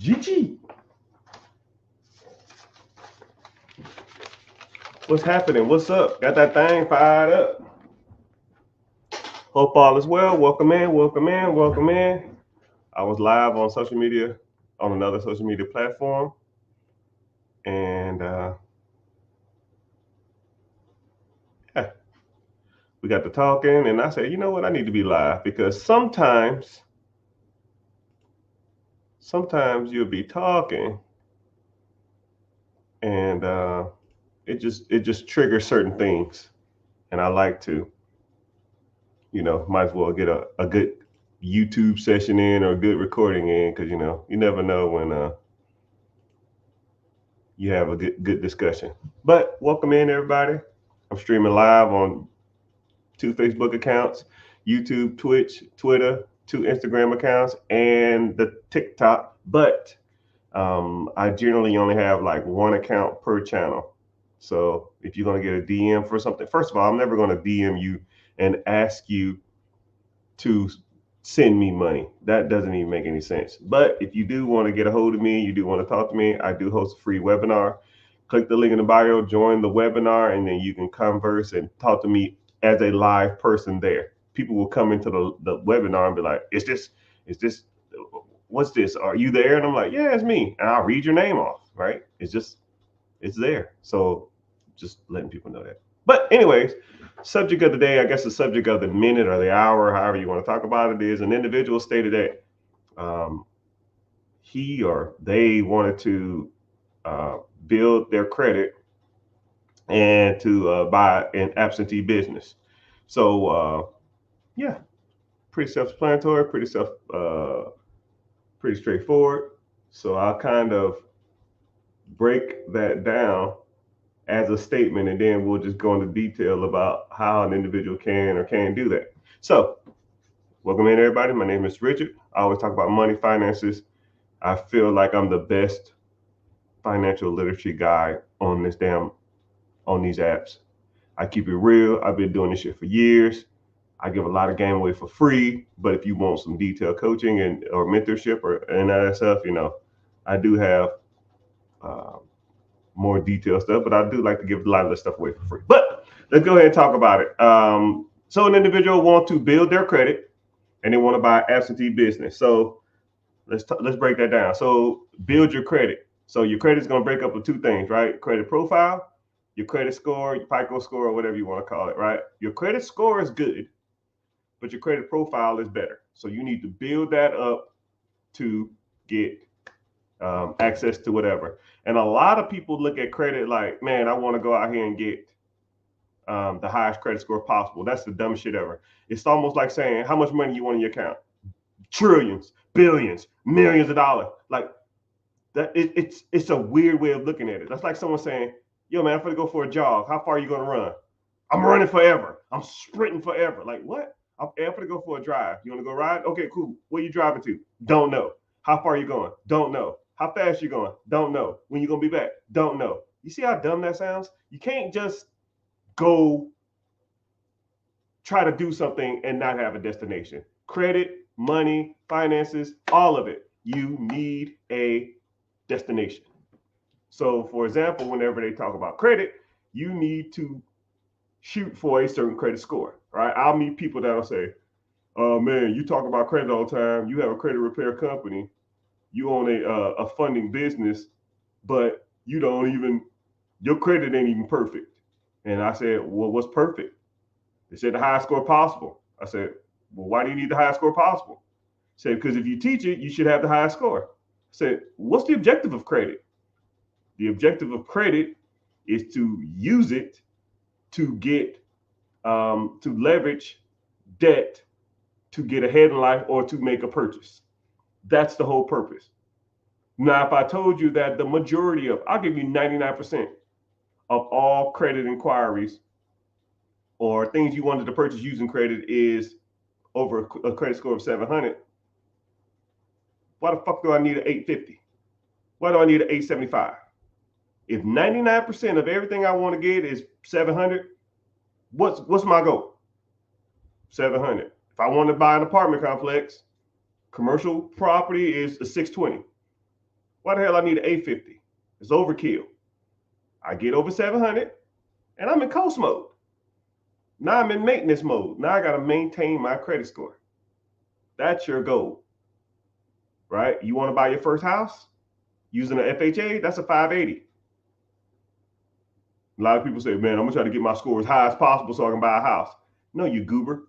GG. What's happening? What's up? Got that thing fired up. Hope all is well. Welcome in, welcome in, welcome in. I was live on social media, on another social media platform. And yeah, we got to talking. And I said, you know what? I need to be live because sometimes you'll be talking and it just triggers certain things. And I like to, might as well get a good YouTube session in or a good recording in because you never know when you have a good discussion. But welcome in everybody. I'm streaming live on 2 Facebook accounts, YouTube, Twitch, Twitter, 2 Instagram accounts, and the TikTok. But I generally only have like 1 account per channel. So if you're gonna get a DM for something, first of all, I'm never gonna DM you and ask you to send me money. That doesn't even make any sense. But if you do want to get a hold of me, you do want to talk to me, I do host a free webinar. Click the link in the bio, join the webinar, and then you can converse and talk to me as a live person there. People will come into the webinar and be like, is this, what's this? Are you there? And I'm like, yeah, it's me. And I'll read your name off, right? It's there. So just letting people know that. But anyways, subject of the day, I guess the subject of the minute or the hour, however you want to talk about it, is an individual stated that he or they wanted to build their credit and to buy an absentee business. So yeah, pretty self-explanatory, pretty straightforward. So I'll kind of break that down as a statement, and then we'll just go into detail about how an individual can or can't do that. So welcome in everybody. My name is Richard. I always talk about money, finances. I feel like I'm the best financial literacy guy on these apps. I keep it real. I've been doing this shit for years. I give a lot of game away for free, but if you want some detailed coaching or mentorship or any of that stuff, I do have more detailed stuff, but I do like to give a lot of this stuff away for free. But let's go ahead and talk about it. So an individual wants to build their credit and they want to buy absentee business. So let's break that down. So build your credit. So your credit is going to break up into 2 things, right? Credit profile, your credit score, your FICO score, or whatever you want to call it, right? Your credit score is good, but your credit profile is better. So you need to build that up to get access to whatever. And a lot of people look at credit like, man, I want to go out here and get the highest credit score possible. That's the dumbest shit ever. It's almost like saying, how much money you want in your account? Trillions, billions, millions of dollars. Like that, it's a weird way of looking at it. That's like someone saying, yo, man, I'm going to go for a jog. How far are you going to run? I'm running forever. I'm sprinting forever. Like, what? I'm going to go for a drive. You want to go ride? Okay, cool. Where you driving to? Don't know. How far are you going? Don't know. How fast you going? Don't know. When you going to be back? Don't know. You see how dumb that sounds? You can't just go try to do something and not have a destination. Credit, money, finances, all of it. You need a destination. So, for example, whenever they talk about credit, you need to shoot for a certain credit score, right? I'll meet people that'll say, oh man, you talk about credit all the time. You have a credit repair company. You own a funding business, but you don't even, your credit ain't even perfect. And I said, well, what's perfect? They said the highest score possible. I said, well, why do you need the highest score possible? I said, because if you teach it, you should have the highest score. I said, what's the objective of credit? The objective of credit is to use it to get, to leverage debt to get ahead in life or to make a purchase. That's the whole purpose. Now, if I told you that the majority of, I'll give you 99% of all credit inquiries or things you wanted to purchase using credit is over a credit score of 700. Why the fuck do I need an 850? Why do I need an 875? If 99% of everything I want to get is 700, what's my goal? 700. If I want to buy an apartment complex, commercial property is a 620. Why the hell I need an 850? It's overkill. I get over 700 and I'm in coast mode. Now I'm in maintenance mode. Now I got to maintain my credit score. That's your goal, right? You want to buy your first house using an FHA? That's a 580. A lot of people say, man, I'm going to try to get my score as high as possible so I can buy a house. No, you goober.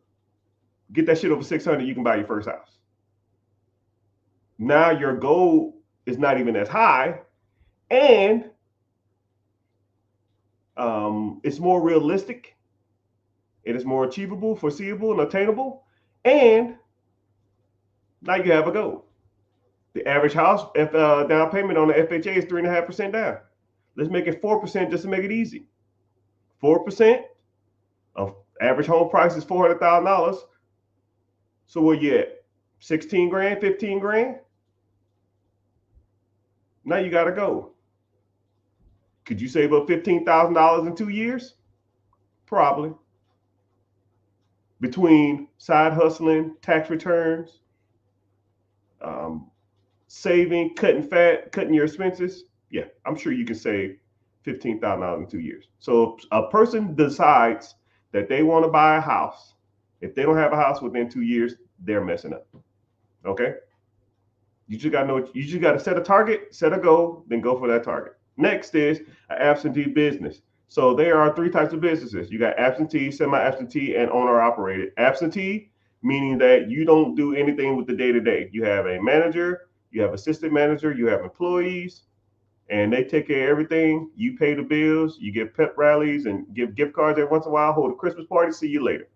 Get that shit over 600, you can buy your first house. Now your goal is not even as high, and it's more realistic. It is more achievable, foreseeable, and attainable. And now you have a goal. The average house down payment on the FHA is 3.5% down. Let's make it 4% just to make it easy. 4% of average home price is $400,000. So what you at? 16 grand, 15 grand? Now you got to go. Could you save up $15,000 in 2 years? Probably. Between side hustling, tax returns, saving, cutting fat, cutting your expenses. Yeah, I'm sure you can save $15,000 in 2 years. So if a person decides that they want to buy a house, if they don't have a house within 2 years, they're messing up. Okay? You just gotta know. You just gotta set a target, set a goal, then go for that target. Next is an absentee business. So there are 3 types of businesses. You got absentee, semi-absentee, and owner-operated. Absentee, meaning that you don't do anything with the day-to-day. You have a manager, you have assistant manager, you have employees, and they take care of everything. You pay the bills, you give pep rallies and give gift cards every once in a while, hold a Christmas party, see you later.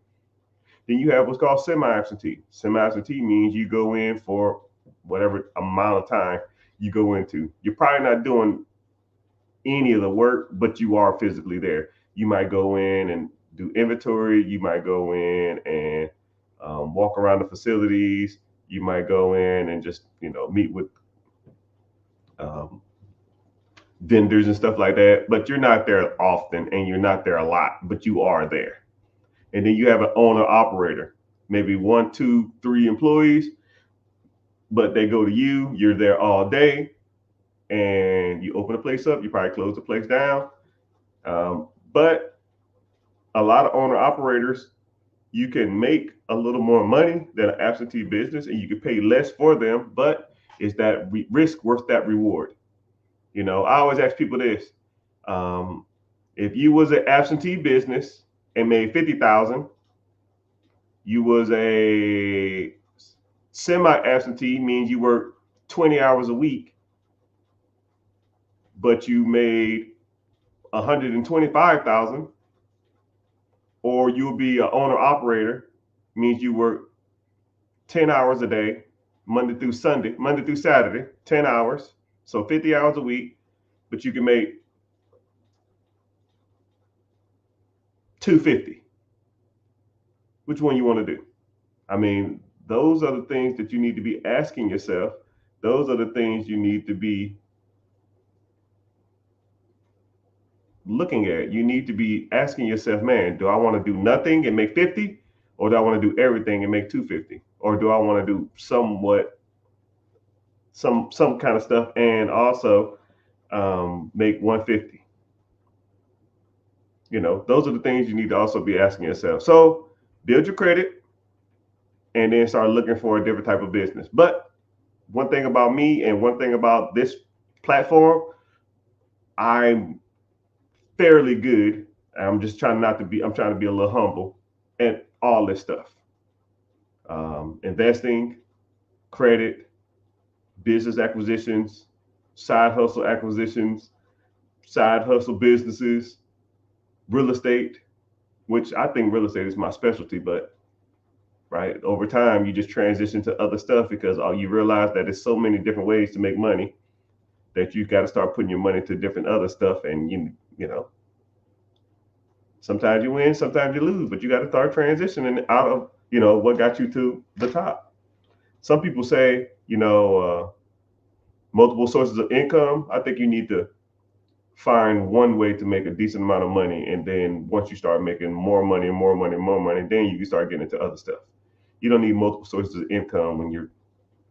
Then you have what's called semi-absentee. Semi-absentee means you go in for whatever amount of time you go into. You're probably not doing any of the work, but you are physically there. You might go in and do inventory. You might go in and walk around the facilities. You might go in and just, meet with vendors and stuff like that. But you're not there often, and you're not there a lot, but you are there. And then you have an owner operator, maybe 1, 2, 3 employees, but they go to you. You're there all day. And you open the place up, you probably close the place down. But a lot of owner operators, you can make a little more money than an absentee business, and you can pay less for them, but is that risk worth that reward? I always ask people this. If you was an absentee business and made 50,000, you was a semi-absentee, means you work 20 hours a week, but you made 125,000, or you'll be an owner operator, means you work 10 hours a day, Monday through Saturday, 10 hours, so 50 hours a week, but you can make 250. Which one you want to do? I mean, those are the things that you need to be asking yourself. Those are the things you need to be looking at. You need to be asking yourself, man, do I want to do nothing and make 50, or do I want to do everything and make 250, or do I want to do some kind of stuff and also make 150? Those are the things you need to also be asking yourself. So build your credit and then start looking for a different type of business. But one thing about me and one thing about this platform, I'm fairly good. I'm just trying I'm trying to be a little humble and all this stuff. Investing, credit, business acquisitions, side hustle acquisitions, side hustle businesses, real estate, which I think real estate is my specialty, but right over time you just transition to other stuff because you realize that there's so many different ways to make money that you've got to start putting your money to different other stuff. And sometimes you win, sometimes you lose, but you got to start transitioning out of what got you to the top. Some people say multiple sources of income. I think you need to find one way to make a decent amount of money, and then once you start making more money, then you can start getting into other stuff. You don't need multiple sources of income when you're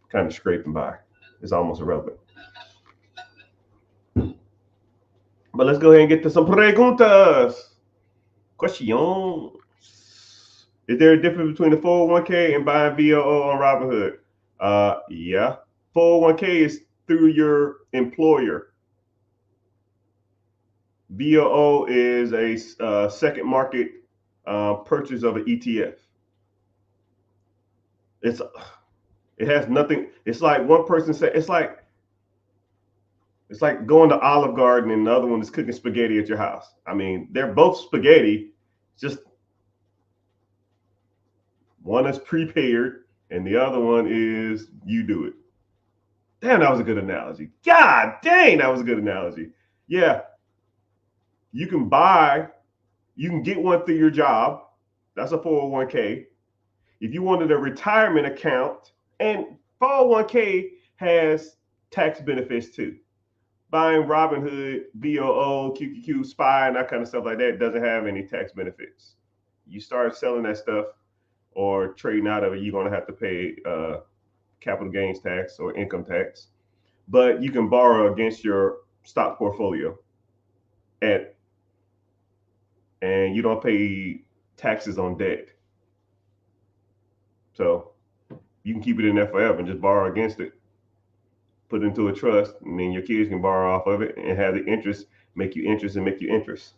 kind of scraping by. It's almost irrelevant. But let's go ahead and get to some preguntas. Questions. Is there a difference between the 401k and buying VOO on Robinhood? Yeah. 401k is through your employer. VOO is a second market purchase of an ETF. It has nothing. It's like one person said. It's like going to Olive Garden and the other one is cooking spaghetti at your house. I mean, they're both spaghetti, just one is prepared and the other one is you do it. Damn, that was a good analogy. God dang, that was a good analogy. Yeah, you can get one through your job. That's a 401k. If you wanted a retirement account, and 401k has tax benefits too. Buying Robinhood, VOO, QQQ, SPY, and that kind of stuff like that doesn't have any tax benefits. You start selling that stuff or trading out of it, you're going to have to pay capital gains tax or income tax. But you can borrow against your stock portfolio and you don't pay taxes on debt. So you can keep it in there forever and just borrow against it. Put it into a trust, and then your kids can borrow off of it and have the interest make you interest and make you interest.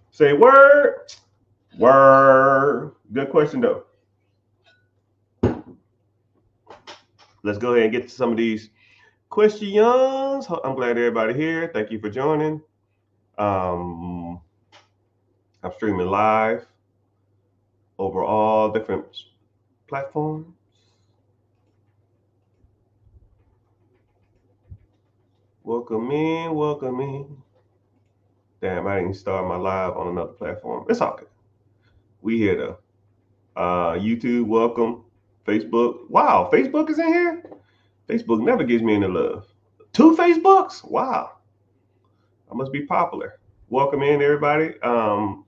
Say word. Word. Good question, though. Let's go ahead and get to some of these questions. I'm glad everybody here. Thank you for joining. I'm streaming live over all different platforms. Welcome in, welcome in. Damn, I didn't start my live on another platform. It's all good. We here though. YouTube, welcome. Facebook. Wow, Facebook is in here? Facebook never gives me any love. 2 Facebooks? Wow. I must be popular. Welcome in, everybody.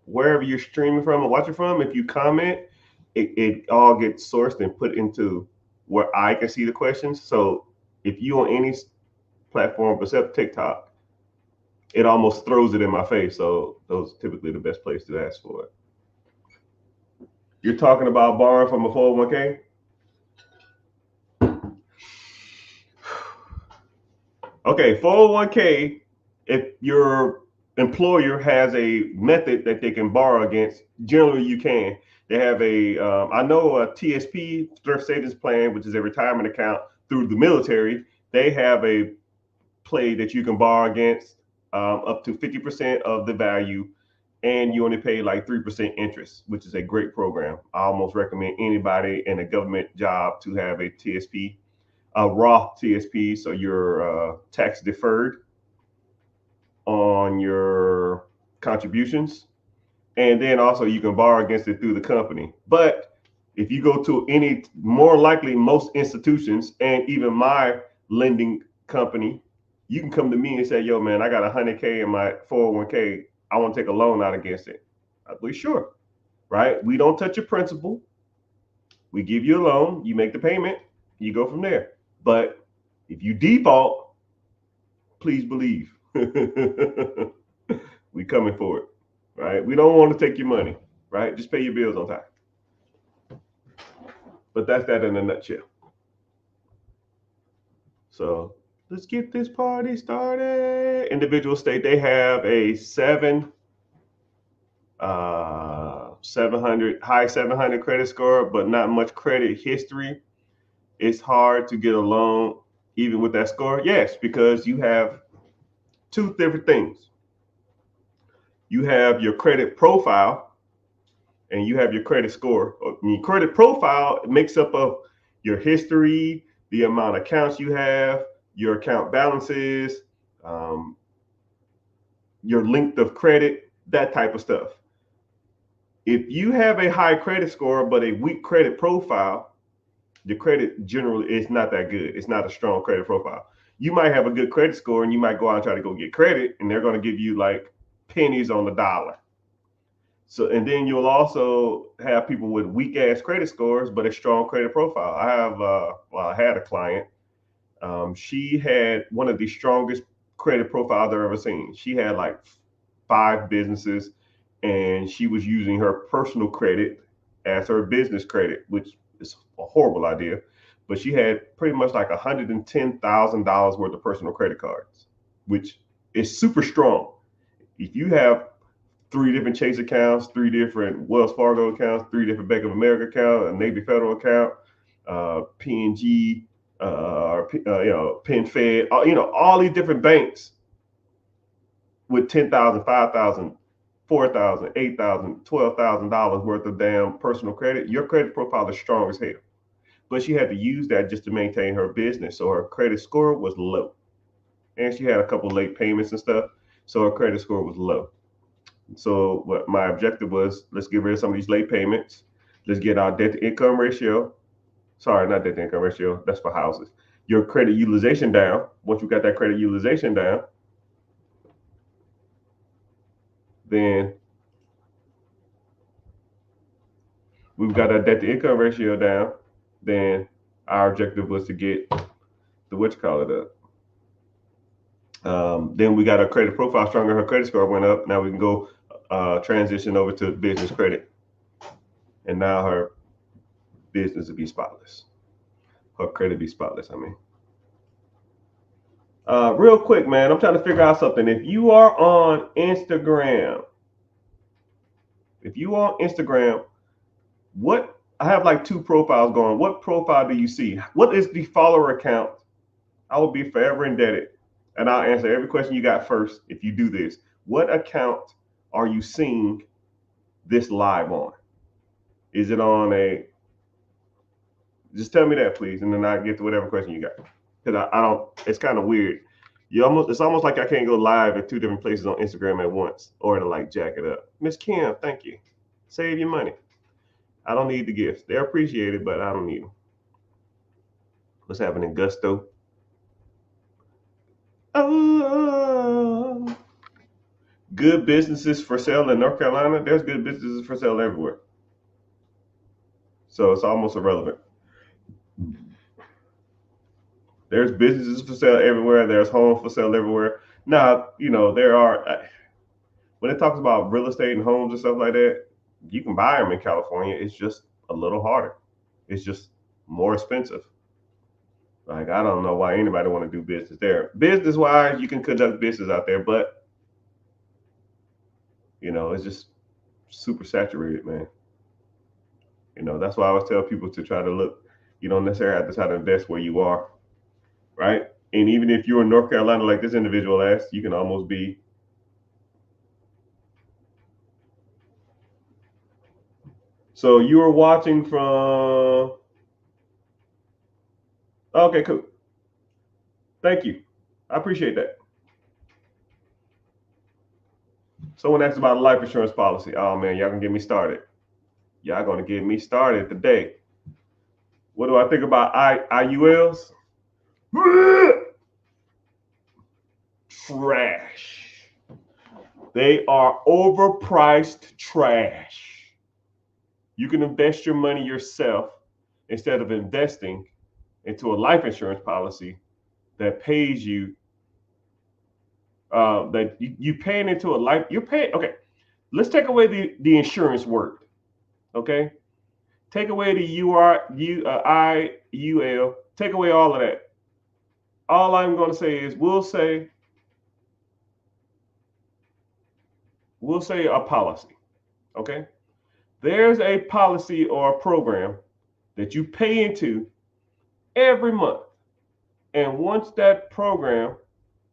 Wherever you're streaming from or watching from, if you comment, it all gets sourced and put into where I can see the questions. So if you on any platform except TikTok, it almost throws it in my face. So those are typically the best place to ask for it. You're talking about borrowing from a 401k? Okay, 401k, if your employer has a method that they can borrow against, generally you can. They have I know a TSP, Thrift Savings Plan, which is a retirement account through the military. They have a play that you can borrow against up to 50% of the value, and you only pay like 3% interest, which is a great program. I almost recommend anybody in a government job to have a TSP, a Roth TSP, so you're tax deferred on your contributions. And then also you can borrow against it through the company. But if you go to any, more likely most institutions and even my lending company, you can come to me and say, yo, man, I got $100K in my 401k. I want to take a loan out against it. I'll be sure, right? We don't touch your principal. We give you a loan, you make the payment, you go from there. But if you default, please believe we coming for it, right? We don't want to take your money, right? Just pay your bills on time. But that's that in a nutshell. So let's get this party started. Individual state, they have a 700 high 700 credit score, but not much credit history. It's hard to get a loan even with that score. Yes, because you have 2 different things. You have your credit profile and you have your credit score. Your credit profile makes up of your history, the amount of accounts you have, your account balances, your length of credit, that type of stuff. If you have a high credit score but a weak credit profile, your credit generally is not that good. It's not a strong credit profile. You might have a good credit score and you might go out and try to go get credit and they're going to give you like pennies on the dollar. So, and then you'll also have people with weak ass credit scores, but a strong credit profile. I had a client. She had one of the strongest credit profile I've ever seen. She had like 5 businesses, and she was using her personal credit as her business credit, which is a horrible idea. But she had pretty much like $110,000 worth of personal credit cards, which is super strong. If you have 3 different Chase accounts, 3 different Wells Fargo accounts, 3 different Bank of America accounts, a Navy Federal account, PNG, PenFed, all these different banks with $10,000, $5,000, $4,000, $8,000, $12,000 worth of damn personal credit, your credit profile is strong as hell. But she had to use that just to maintain her business, so her credit score was low, and she had a couple late payments and stuff, so her credit score was low. So what my objective was, let's get rid of some of these late payments. Let's get our debt to income ratio. Sorry, not debt to income ratio. That's for houses. Your credit utilization down. Once you got that credit utilization down, then we've got our debt to income ratio down. Then our objective was to get the up. Then we got our credit profile stronger. Her credit score went up. Now we can go transition over to business credit, and now her business will be spotless. Her credit be spotless. I mean, real quick, man, I'm trying to figure out something. If you are on Instagram, what I have like 2 profiles going. What profile do you see? What is the follower account? I will be forever indebted, and I'll answer every question you got first if you do this. What account are you seeing this live on? Is it on a? Just tell me that, please, and then I get to whatever question you got. Because I don't. It's kind of weird. It's almost like I can't go live at 2 different places on Instagram at once, or to like jack it up. Miss Kim, thank you. Save your money. I don't need the gifts. They're appreciated, but I don't need them. What's happening, Gusto? Oh, good businesses for sale in North Carolina. There's good businesses for sale everywhere. So it's almost irrelevant. There's businesses for sale everywhere. There's homes for sale everywhere. Now, there are, when it talks about real estate and homes and stuff like that, you can buy them in California. It's just a little harder. It's just more expensive. Like, I don't know why anybody want to do business there. Business-wise, you can conduct business out there, but, it's just super saturated, man. That's why I always tell people to try to look. You don't necessarily have to try to invest where you are, right? And even if you're in North Carolina, like this individual asked, you can almost be. So you were watching from. Okay, cool. Thank you. I appreciate that. Someone asked about a life insurance policy. Oh man, y'all gonna get me started. Y'all gonna get me started today. What do I think about IULs? Trash. They are overpriced trash. You can invest your money yourself instead of investing into a life insurance policy that pays you. That you paying into a life. You're paying. Okay, let's take away the insurance word. Okay, take away the IUL. Take away all of that. All I'm going to say is we'll say a policy. Okay, there's a policy or a program that you pay into every month, and once that program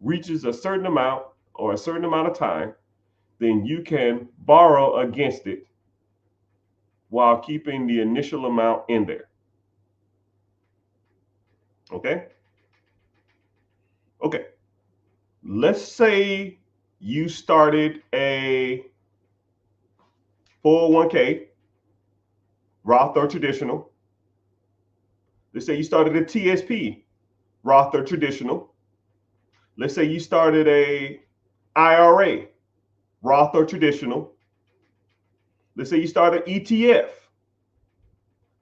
reaches a certain amount or a certain amount of time, then you can borrow against it while keeping the initial amount in there. Okay? Okay. Let's say you started a 401k, Roth or traditional. Let's say you started a TSP, Roth or traditional. Let's say you started a IRA, Roth or traditional. Let's say you started ETF.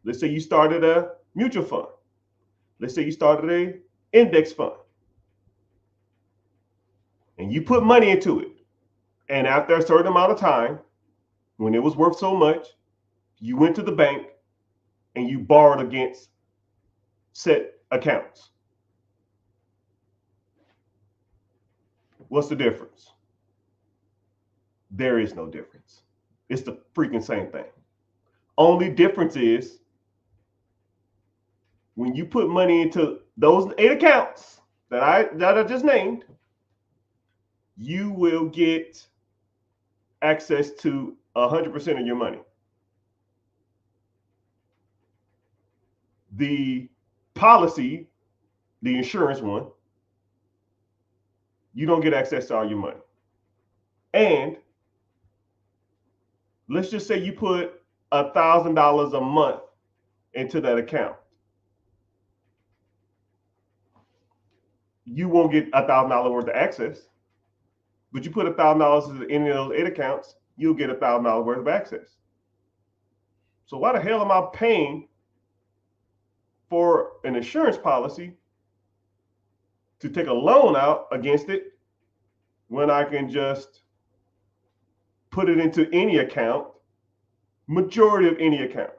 Let's say you started a mutual fund. Let's say you started a index fund. and you put money into it, and after a certain amount of time, when it was worth so much, you went to the bank and you borrowed against set accounts. What's the difference? There is no difference. It's the freaking same thing. Only difference is when you put money into those 8 accounts that I just named, you will get access to 100% of your money. The policy, the insurance one, you don't get access to all your money. And let's just say you put $1,000 a month into that account. You won't get $1,000 worth of access, but you put $1,000 into any of those 8 accounts, you'll get $1,000 worth of access. So why the hell am I paying for an insurance policy to take a loan out against it when I can just put it into any account, majority of any account?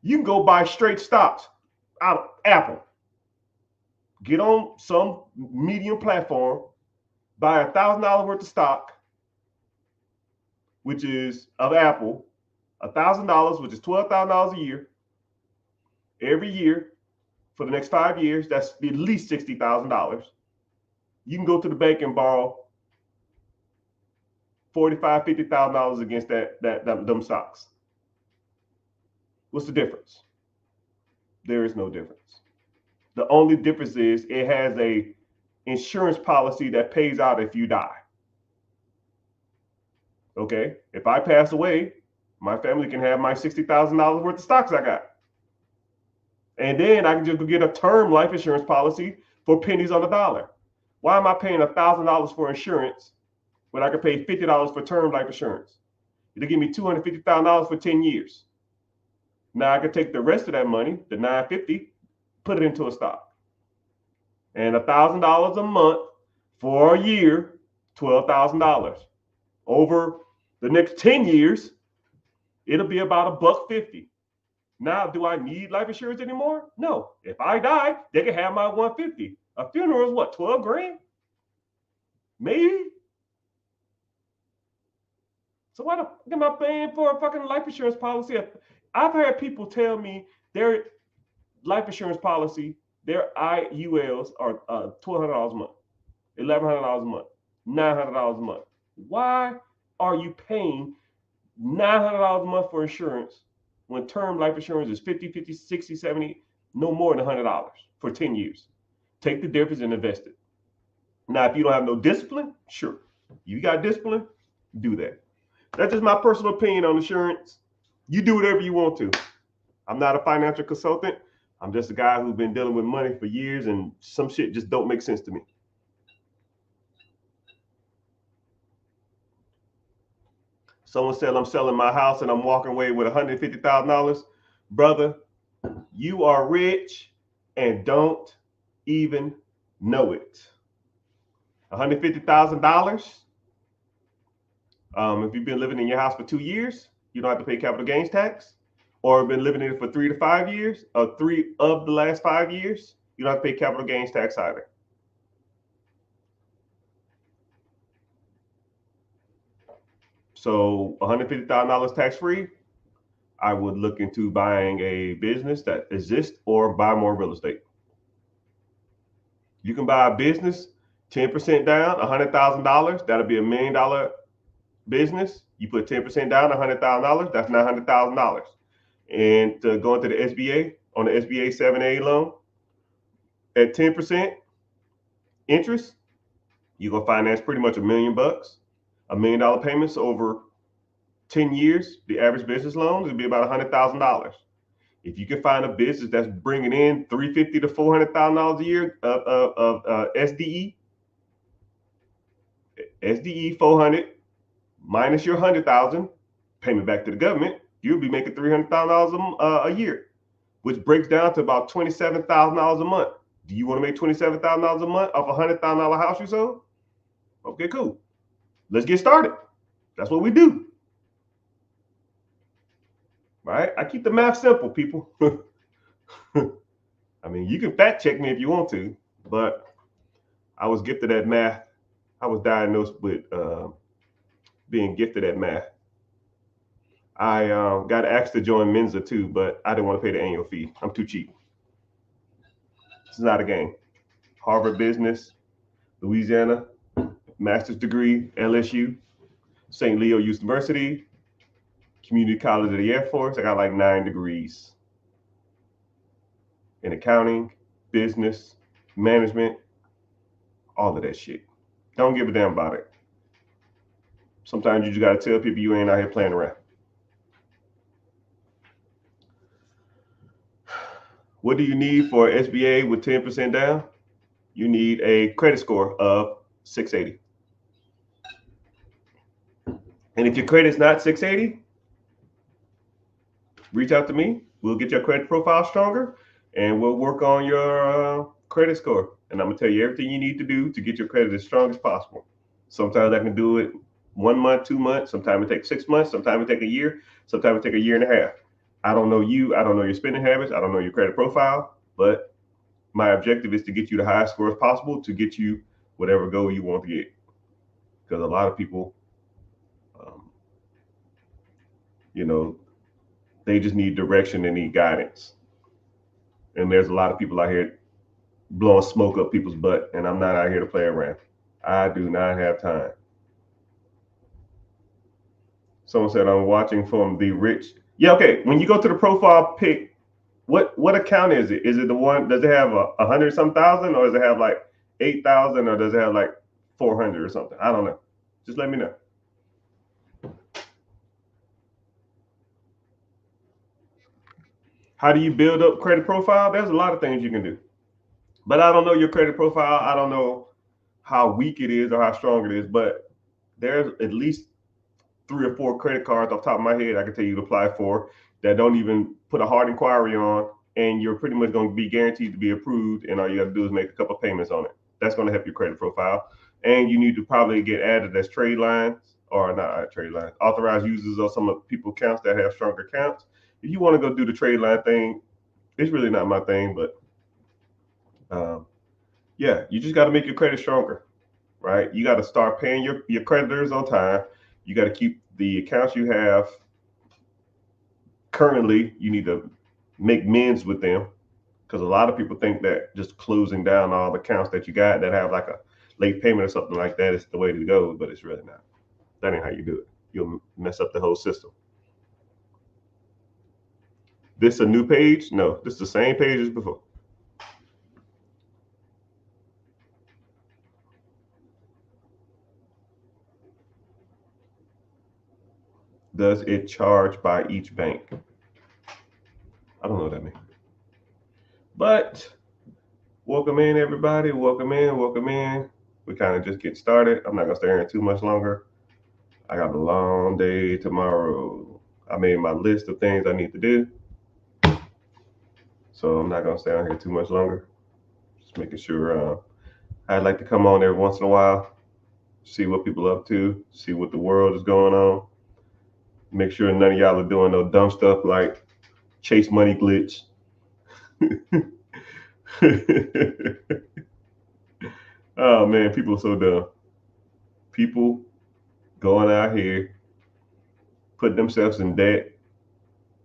You can go buy straight stocks out of Apple. Get on some medium platform, buy $1,000 worth of stock, which is of Apple, $1,000, which is $12,000 a year. Every year for the next 5 years, that's at least $60,000. You can go to the bank and borrow $45,000, $50,000 against them stocks. What's the difference? There is no difference. The only difference is it has a insurance policy that pays out if you die. Okay, if I pass away, my family can have my $60,000 worth of stocks I got. And then I can just go get a term life insurance policy for pennies on the dollar. Why am I paying $1,000 for insurance when I can pay $50 for term life insurance? It'll give me $250,000 for 10 years. Now I can take the rest of that money, the $950, put it into a stock. And $1,000 a month for a year, $12,000. Over the next 10 years, it'll be about $150. Now, do I need life insurance anymore? No. If I die, they can have my $150. A funeral is what, 12 grand? Maybe. So why the fuck am I paying for a fucking life insurance policy? I've heard people tell me their life insurance policy, their IULs are $1,200 a month, $1,100 a month, $900 a month. Why are you paying $900 a month for insurance when term life insurance is $50, $60, $70, no more than $100 for 10 years? Take the difference and invest it. Now, if you don't have no discipline, sure. You got discipline, do that. That's just my personal opinion on insurance. You do whatever you want to. I'm not a financial consultant. I'm just a guy who's been dealing with money for years, and some shit just don't make sense to me. Someone said I'm selling my house and I'm walking away with $150,000. Brother, you are rich and don't even know it. $150,000. If you've been living in your house for 2 years, you don't have to pay capital gains tax. Or been living in it for 3 to 5 years, or 3 of the last 5 years, you don't have to pay capital gains tax either. So $150,000 tax-free, I would look into buying a business that exists or buy more real estate. You can buy a business, 10% down, $100,000. That'll be $1 million business. You put 10% down, $100,000. That's $900,000. And to go into the SBA, on the SBA 7A loan, at 10% interest, you're gonna finance pretty much $1 million. $1 million payments over 10 years. The average business loan would be about $100,000. If you can find a business that's bringing in $350,000 to $400,000 a year of SDE, SDE 400 minus your 100,000 payment back to the government, you'll be making $300,000 a year, which breaks down to about $27,000 a month. Do you want to make $27,000 a month off a $100,000 house you sold? Okay, cool. Let's get started. That's what we do. Right? I keep the math simple, people. I mean, you can fact check me if you want to, but I was gifted at math. I was diagnosed with being gifted at math. I got asked to join Mensa too, but I didn't want to pay the annual fee. I'm too cheap. It's not a game. Harvard Business, Louisiana, master's degree, LSU, St. Leo University, Community College of the Air Force. I got like 9 degrees in accounting, business, management, all of that shit. Don't give a damn about it. Sometimes you just got to tell people you ain't out here playing around. What do you need for SBA with 10% down? You need a credit score of 680. And if your credit's not 680, reach out to me. We'll get your credit profile stronger and we'll work on your credit score. And I'm going to tell you everything you need to do to get your credit as strong as possible. Sometimes I can do it 1 month, 2 months. Sometimes it takes 6 months. Sometimes it takes a year. Sometimes it takes a year and a half. I don't know you. I don't know your spending habits. I don't know your credit profile. But my objective is to get you the highest score as possible to get you whatever goal you want to get. Because a lot of people, they just need direction and need guidance. And there's a lot of people out here blowing smoke up people's butt, and I'm not out here to play around. I do not have time. Someone said I'm watching from the rich. Yeah, okay. When you go to the profile pic, what account is it? Is it the one? Does it have 100 some thousand, or does it have like 8,000, or does it have like 400 or something? I don't know. Just let me know. How do you build up credit profile? There's a lot of things you can do, but I don't know your credit profile. I don't know how weak it is or how strong it is, but there's at least 3 or 4 credit cards off the top of my head I can tell you to apply for that don't even put a hard inquiry on, and you're pretty much going to be guaranteed to be approved, and all you got to do is make a couple of payments on it. That's going to help your credit profile. And you need to probably get added as trade lines, or not trade lines, authorized users of some of people accounts that have stronger accounts. If you want to go do the trade line thing, it's really not my thing, but yeah, you just got to make your credit stronger, right? You got to start paying your creditors on time. You got to keep the accounts you have currently. You need to make amends with them, because a lot of people think that just closing down all the accounts that you got that have like a late payment or something like that is the way to go, but it's really not. That ain't how you do it. You'll mess up the whole system. This a new page? No, this is the same page as before. Does it charge by each bank? I don't know what that means. But welcome in, everybody. Welcome in. Welcome in. We kind of just get started. I'm not going to stay here too much longer. I got a long day tomorrow. I made my list of things I need to do. So I'm not going to stay on here too much longer. Just making sure I'd like to come on every once in a while, see what people are up to, see what the world is going on. Make sure none of y'all are doing no dumb stuff like Chase Money Glitch. Oh man, people are so dumb. People going out here, putting themselves in debt,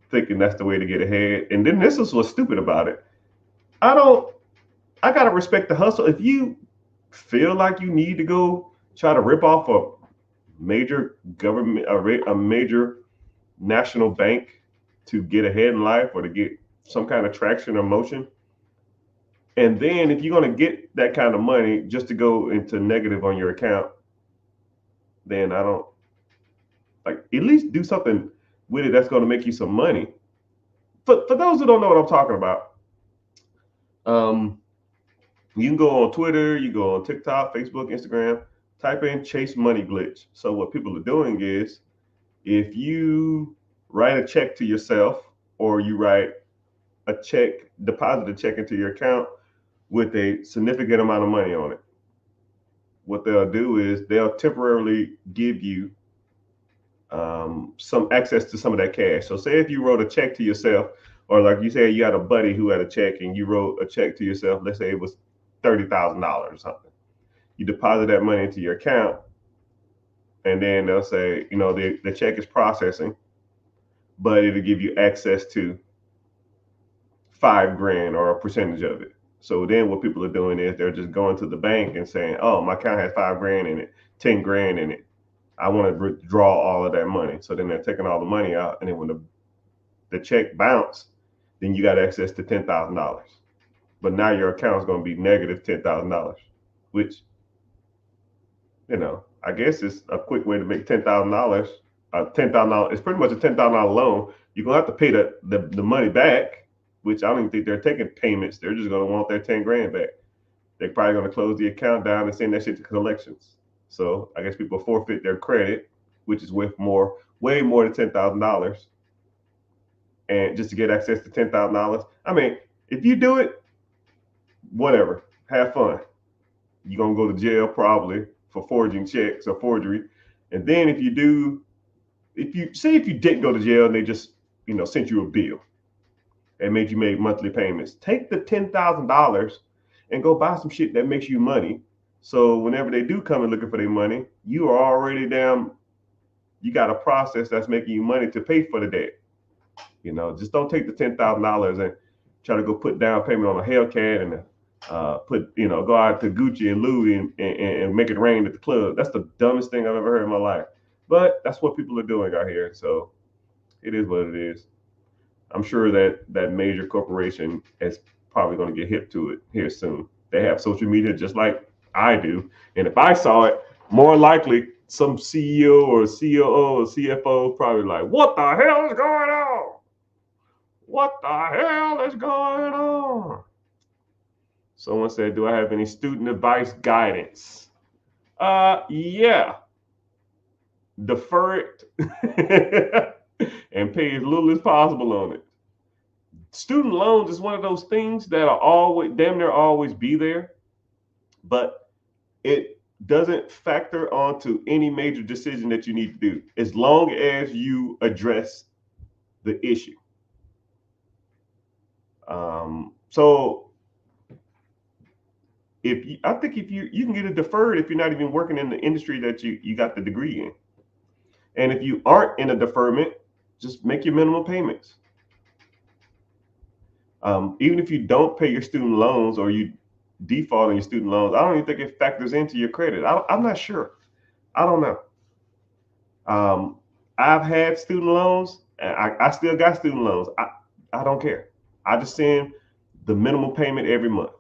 thinking that's the way to get ahead. And then this is what's stupid about it. I gotta respect the hustle. If you feel like you need to go try to rip off a major government, a major national bank to get ahead in life or to get some kind of traction or motion, and then if you're going to get that kind of money just to go into negative on your account, then I don't like, at least do something with it that's going to make you some money. For those who don't know what I'm talking about, you can go on Twitter, you go on TikTok, Facebook, Instagram, type in Chase Money Glitch. So what people are doing is, if you write a check to yourself, or you write a check, deposit a check into your account with a significant amount of money on it, what they'll do is they'll temporarily give you some access to some of that cash. So say if you wrote a check to yourself, or like you said, you had a buddy who had a check and you wrote a check to yourself, let's say it was $30,000 or something. You deposit that money into your account, and then they'll say, the check is processing, but it'll give you access to $5,000 or a percentage of it. So then what people are doing is they're just going to the bank and saying, oh, my account has $5,000 in it, $10,000 in it. I want to withdraw all of that money. So then they're taking all the money out. And then when the check bounce, then you got access to $10,000. But now your account is going to be negative $10,000, which, I guess it's a quick way to make $10,000. $10,000, it's pretty much a $10,000 loan. You're going to have to pay the money back, which I don't even think they're taking payments. They're just going to want their $10,000 back. They're probably going to close the account down and send that shit to collections. So I guess people forfeit their credit, which is worth way more than $10,000, and just to get access to $10,000. I mean, if you do it, whatever, have fun. You're gonna go to jail probably for forging checks or forgery, and then if you didn't go to jail and they just sent you a bill and made you make monthly payments, take the $10,000 and go buy some shit that makes you money. So whenever they do come and looking for their money, you are already you got a process that's making you money to pay for the debt. Just don't take the $10,000 and try to go put down payment on a Hellcat and go out to Gucci and Louis and make it rain at the club. That's the dumbest thing I've ever heard in my life. But that's what people are doing out here. So it is what it is. I'm sure that major corporation is probably going to get hip to it here soon. They have social media just like I do. And if I saw it, more likely some CEO or COO or CFO probably like, what the hell is going on? What the hell is going on? Someone said, do I have any student advice guidance? Yeah. Defer it and pay as little as possible on it. Student loans is one of those things that are always damn near always be there, but it doesn't factor onto any major decision that you need to do as long as you address the issue. So I think if you can get it deferred if you're not even working in the industry that you got the degree in. And if you aren't in a deferment, just make your minimum payments. Even if you don't pay your student loans or you default on your student loans, I don't even think it factors into your credit. I'm not sure. I don't know. I've had student loans, and I still got student loans. I don't care. I just send the minimum payment every month.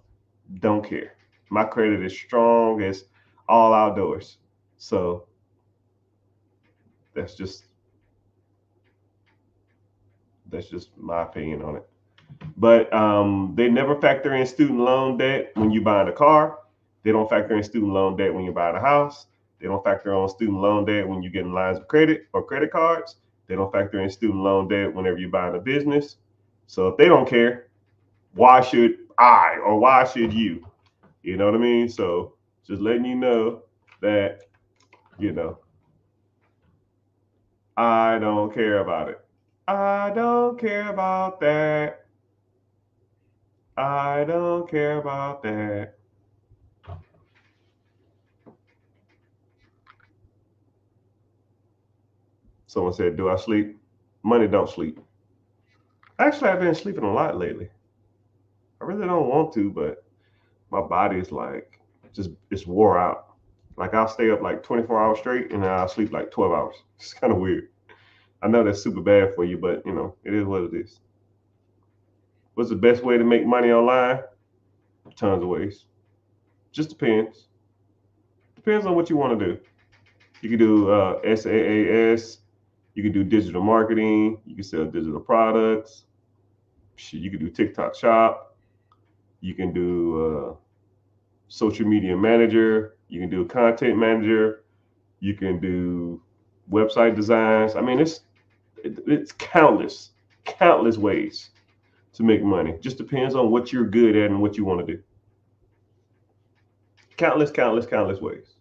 Don't care. My credit is strong as all outdoors. So that's just my opinion on it. But they never factor in student loan debt when you're buying a car. They don't factor in student loan debt when you're buying a house. They don't factor in student loan debt when you're getting lines of credit or credit cards. They don't factor in student loan debt whenever you're buying a business. So if they don't care, why should I or why should you? You know what I mean? So just letting you know that, I don't care about it. I don't care about that. I don't care about that. Someone said, do I sleep? Money don't sleep. Actually, I've been sleeping a lot lately. I really don't want to, but my body is like, it's wore out. Like I'll stay up like 24 hours straight and I'll sleep like 12 hours. It's kind of weird. I know that's super bad for you, but it is what it is. What's the best way to make money online? Tons of ways. Just depends. Depends on what you want to do. You can do SaaS. You can do digital marketing. You can sell digital products. You can do TikTok Shop. You can do social media manager. You can do a content manager. You can do website designs. I mean, it's countless ways to make money. Just depends on what you're good at and what you want to do. Countless ways.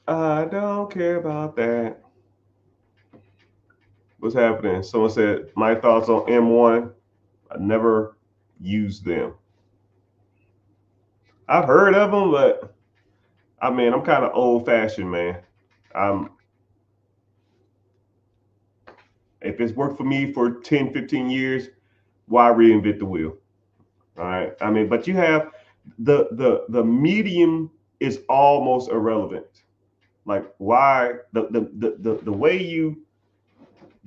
I don't care about that. What's happening? Someone said, my thoughts on M1. I never used them. I've heard of them, but I mean, I'm kind of old fashioned, man. If it's worked for me for 10, 15 years, why reinvent the wheel? All right. I mean, but you have the medium is almost irrelevant. Like why the way you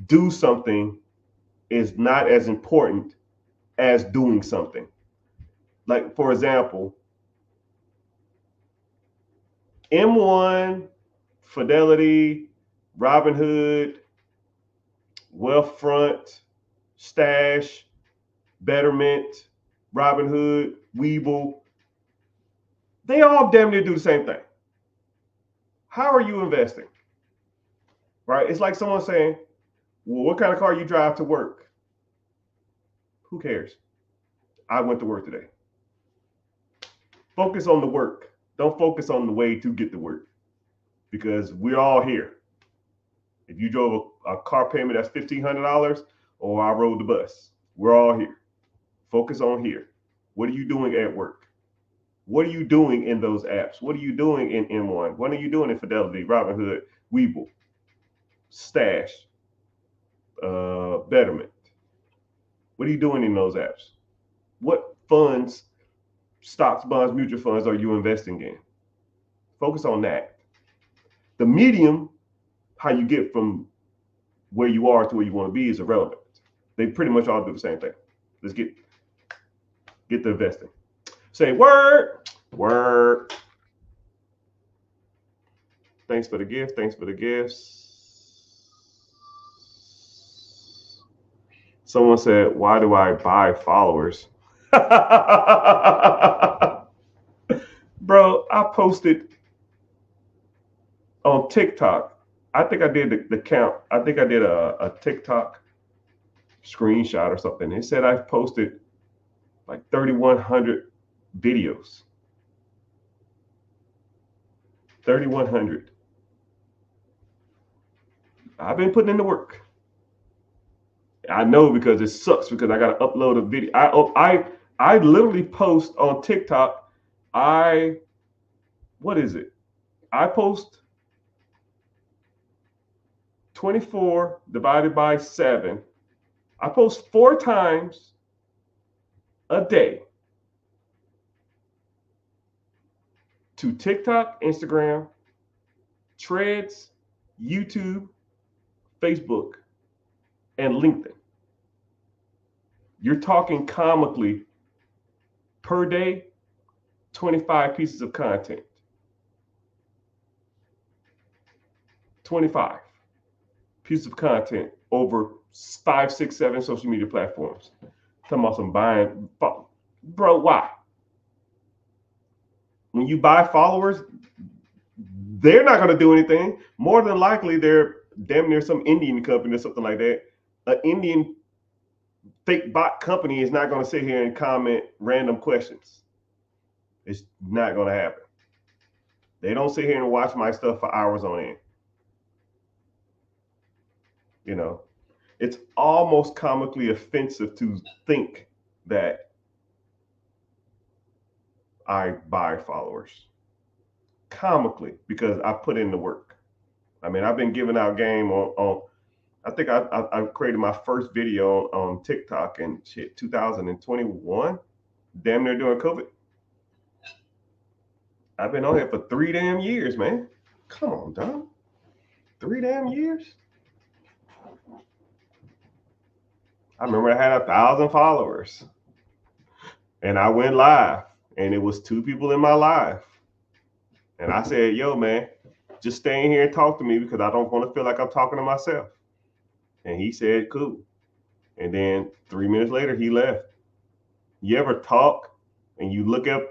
do something is not as important as doing something. Like for example, M1, Fidelity, Robinhood, Wealthfront, Stash, Betterment, Robinhood, Webull, they all damn near do the same thing. How are you investing? Right? It's like someone saying, well, what kind of car you drive to work? Who cares? I went to work today. Focus on the work. Don't focus on the way to get to work because we're all here. If you drove a car payment that's $1,500 or I rode the bus, we're all here. Focus on here. What are you doing at work? What are you doing in those apps? What are you doing in M1? What are you doing in Fidelity, Robinhood, Webull, Stash, Betterment? What are you doing in those apps? What funds, stocks, bonds, mutual funds are you investing in? Focus on that. The medium, how you get from where you are to where you want to be, is irrelevant. They pretty much all do the same thing. Let's get to investing. Say word. Thanks for the gift. Thanks for the gifts. Someone said, why do I buy followers? Bro, I posted on TikTok. I think I did the count. I think I did a TikTok screenshot or something. It said I posted like 3,100 videos. 3,100. I've been putting in the work. I know because it sucks because I got to upload a video. I literally post on TikTok. What is it? I post 24 divided by 7. I post 4 times a day to TikTok, Instagram, Threads, YouTube, Facebook, and LinkedIn. You're talking comically per day, 25 pieces of content. 25 pieces of content over 5, 6, 7 social media platforms. Talking about some buying, bro, why? When you buy followers, they're not going to do anything. More than likely, they're damn near some Indian company or something like that. An Indian fake bot company is not going to sit here and comment random questions. It's not going to happen. They don't sit here and watch my stuff for hours on end. You know, it's almost comically offensive to think that I buy followers. Comically, because I put in the work. I mean, I've been giving out game on I think I created my first video on TikTok in 2021, damn near during COVID. I've been on here for 3 damn years, man. Come on, dog. 3 damn years. I remember I had 1,000 followers, and I went live, and it was 2 people in my live, and I said, "Yo, man, just stay in here and talk to me because I don't want to feel like I'm talking to myself." And he said, "Cool." And then 3 minutes later, he left. You ever talk and you look up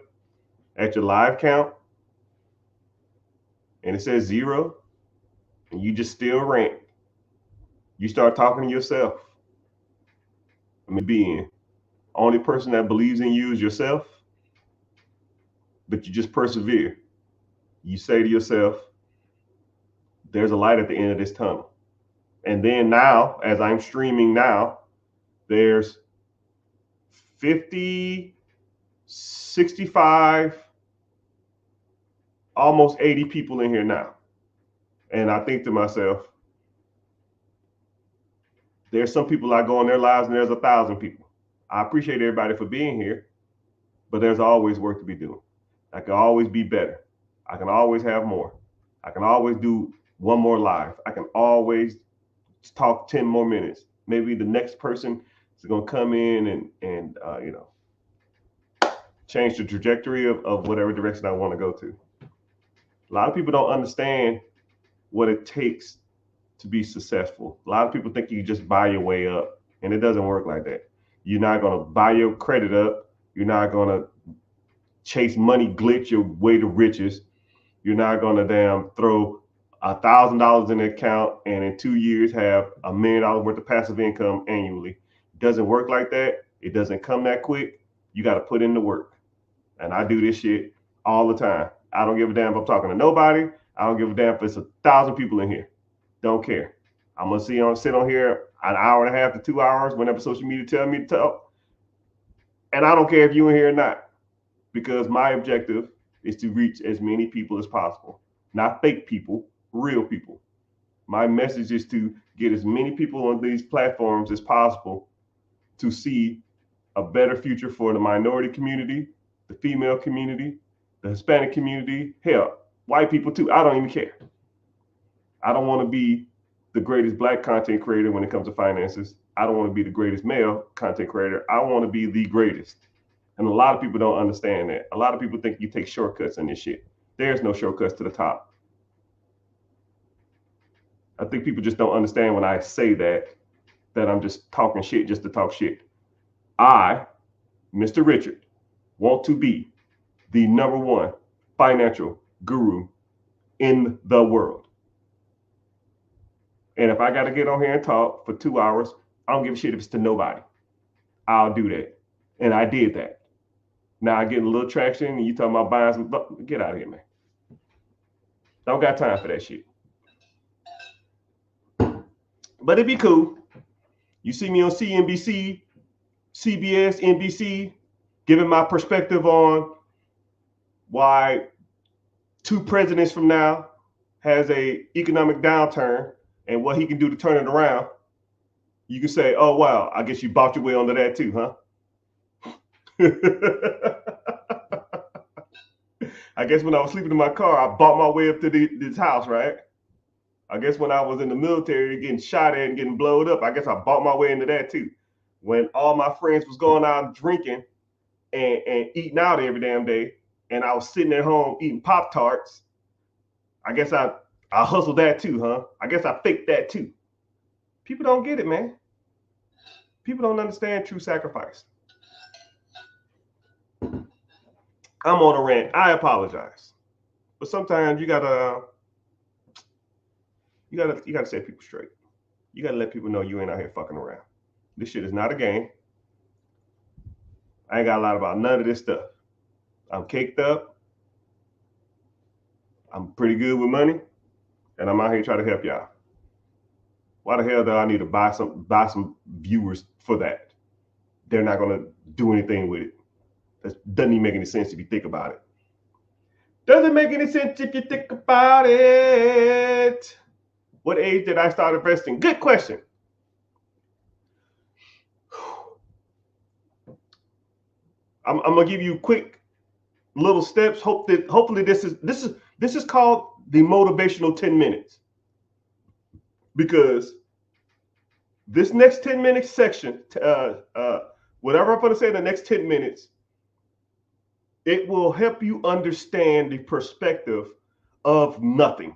at your live count and it says 0 and you just still rant? You start talking to yourself. being. Only person that believes in you is yourself, but you just persevere. You say to yourself, there's a light at the end of this tunnel. And then now, as I'm streaming now, there's 50, 65, almost 80 people in here now. And I think to myself, there's some people I go in their lives and there's 1,000 people. I appreciate everybody for being here, but there's always work to be doing. I can always be better. I can always have more. I can always do one more live. I can always talk 10 more minutes. Maybe the next person is going to come in and change the trajectory of whatever direction I want to go to. A lot of people don't understand what it takes to be successful. A lot of people think you just buy your way up, and it doesn't work like that. You're not going to buy your credit up. You're not going to chase money glitch your way to riches. You're not going to damn throw $1,000 in the account and in 2 years have $1 million worth of passive income annually. It doesn't work like that. It doesn't come that quick. You got to put in the work. And I do this shit all the time. I don't give a damn if I'm talking to nobody. I don't give a damn if it's 1,000 people in here. Don't care. I'm gonna sit on here an hour and a half to 2 hours whenever social media tell me to talk. And I don't care if you're in here or not, because my objective is to reach as many people as possible. Not fake people, real people. My message is to get as many people on these platforms as possible to see a better future for the minority community, the female community, the Hispanic community, hell, white people too. I don't even care. I don't want to be the greatest Black content creator when it comes to finances. I don't want to be the greatest male content creator. I want to be the greatest. And a lot of people don't understand that. A lot of people think you take shortcuts in this shit. There's no shortcuts to the top. I think people just don't understand when I say that I'm just talking shit just to talk shit. I, Mr. Richard, want to be the #1 financial guru in the world. And if I got to get on here and talk for 2 hours, I don't give a shit if it's to nobody. I'll do that. And I did that. Now I get a little traction and you talking about buying some, get out of here, man. Don't got time for that shit. But it'd be cool. You see me on CNBC, CBS, NBC, giving my perspective on why 2 presidents from now has a economic downturn and what he can do to turn it around. You can say, oh, wow, I guess you bought your way onto that too, huh? I guess when I was sleeping in my car, I bought my way up to this house, right? I guess when I was in the military getting shot at and getting blowed up, I guess I bought my way into that too. When all my friends was going out drinking and eating out every damn day, and I was sitting at home eating Pop-Tarts, I guess I hustled that too, huh? I guess I faked that too. People don't get it, man. People don't understand true sacrifice. I'm on a rant. I apologize. But sometimes you gotta set people straight. You gotta let people know you ain't out here fucking around. This shit is not a game. I ain't got a lot about none of this stuff. I'm caked up. I'm pretty good with money, and I'm out here trying to help y'all. Why the hell do I need to buy some viewers for that? They're not gonna do anything with it. That doesn't even make any sense if you think about it. Doesn't make any sense if you think about it. What age did I start investing? Good question. I'm gonna give you quick little steps. Hopefully this is called the motivational 10 minutes. Because this next 10-minute section, whatever I'm going to say in the next 10 minutes, it will help you understand the perspective of nothing.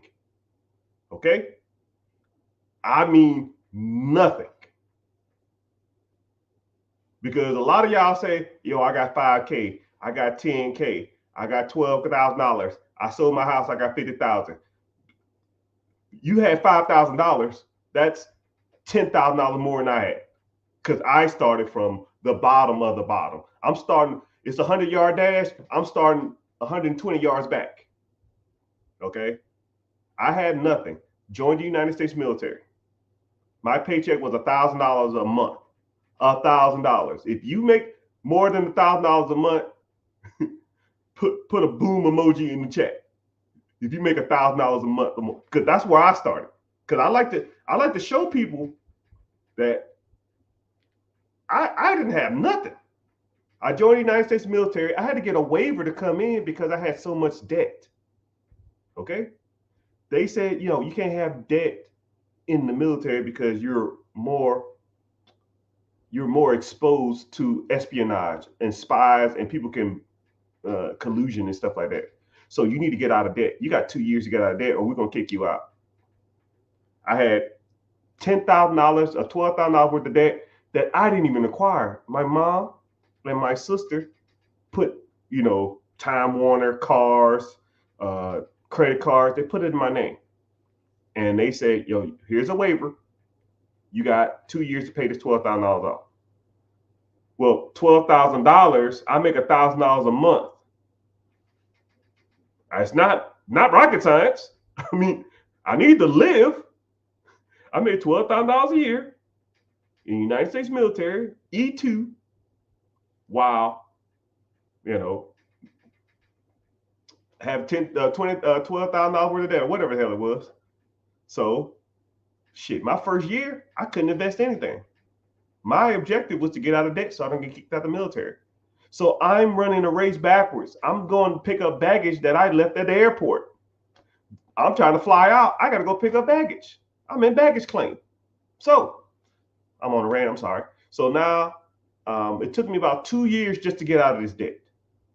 Okay? I mean nothing. Because a lot of y'all say, yo, I got 5K, I got 10K, I got $12,000, I sold my house, I got 50,000. You had $5,000, that's $10,000 more than I had. because I started from the bottom of the bottom. I'm starting, it's a 100-yard dash. I'm starting 120 yards back. Okay. I had nothing. Joined the United States military. My paycheck was $1,000 a month. $1,000. If you make more than $1,000 a month, put a boom emoji in the chat. If you make $1,000 a month, because that's where I started. Because I like to show people that I didn't have nothing. I joined the United States military. I had to get a waiver to come in because I had so much debt. Okay. They said, you can't have debt in the military because you're more exposed to espionage and spies, and people can collusion and stuff like that. So you need to get out of debt. You got 2 years to get out of debt, or we're gonna kick you out. I had $10,000 or $12,000 worth of debt that I didn't even acquire. My mom and my sister put, Time Warner cars, credit cards. They put it in my name, and they said, here's a waiver. You got 2 years to pay this $12,000 off. Well, $12,000, I make $1,000 a month. It's not rocket science. I mean, I need to live. I made $12,000 a year in the United States military, E2, while, have $12,000 worth of debt, or whatever the hell it was. So, shit, my first year, I couldn't invest anything. My objective was to get out of debt so I don't get kicked out of the military. So I'm running a race backwards. I'm going to pick up baggage that I left at the airport. I'm trying to fly out. I got to go pick up baggage. I'm in baggage claim. So I'm on a rant. I'm sorry. So now it took me about 2 years just to get out of this debt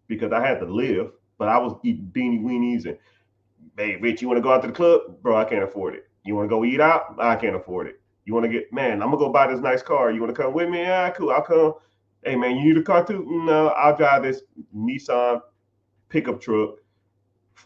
because I had to live, but I was eating beanie weenies and, hey, Rich, you want to go out to the club? Bro, I can't afford it. You want to go eat out? I can't afford it. You want to get, man, I'm going to go buy this nice car. You want to come with me? Yeah, cool. I'll come. Hey, man, you need a car too? No, I'll drive this Nissan pickup truck,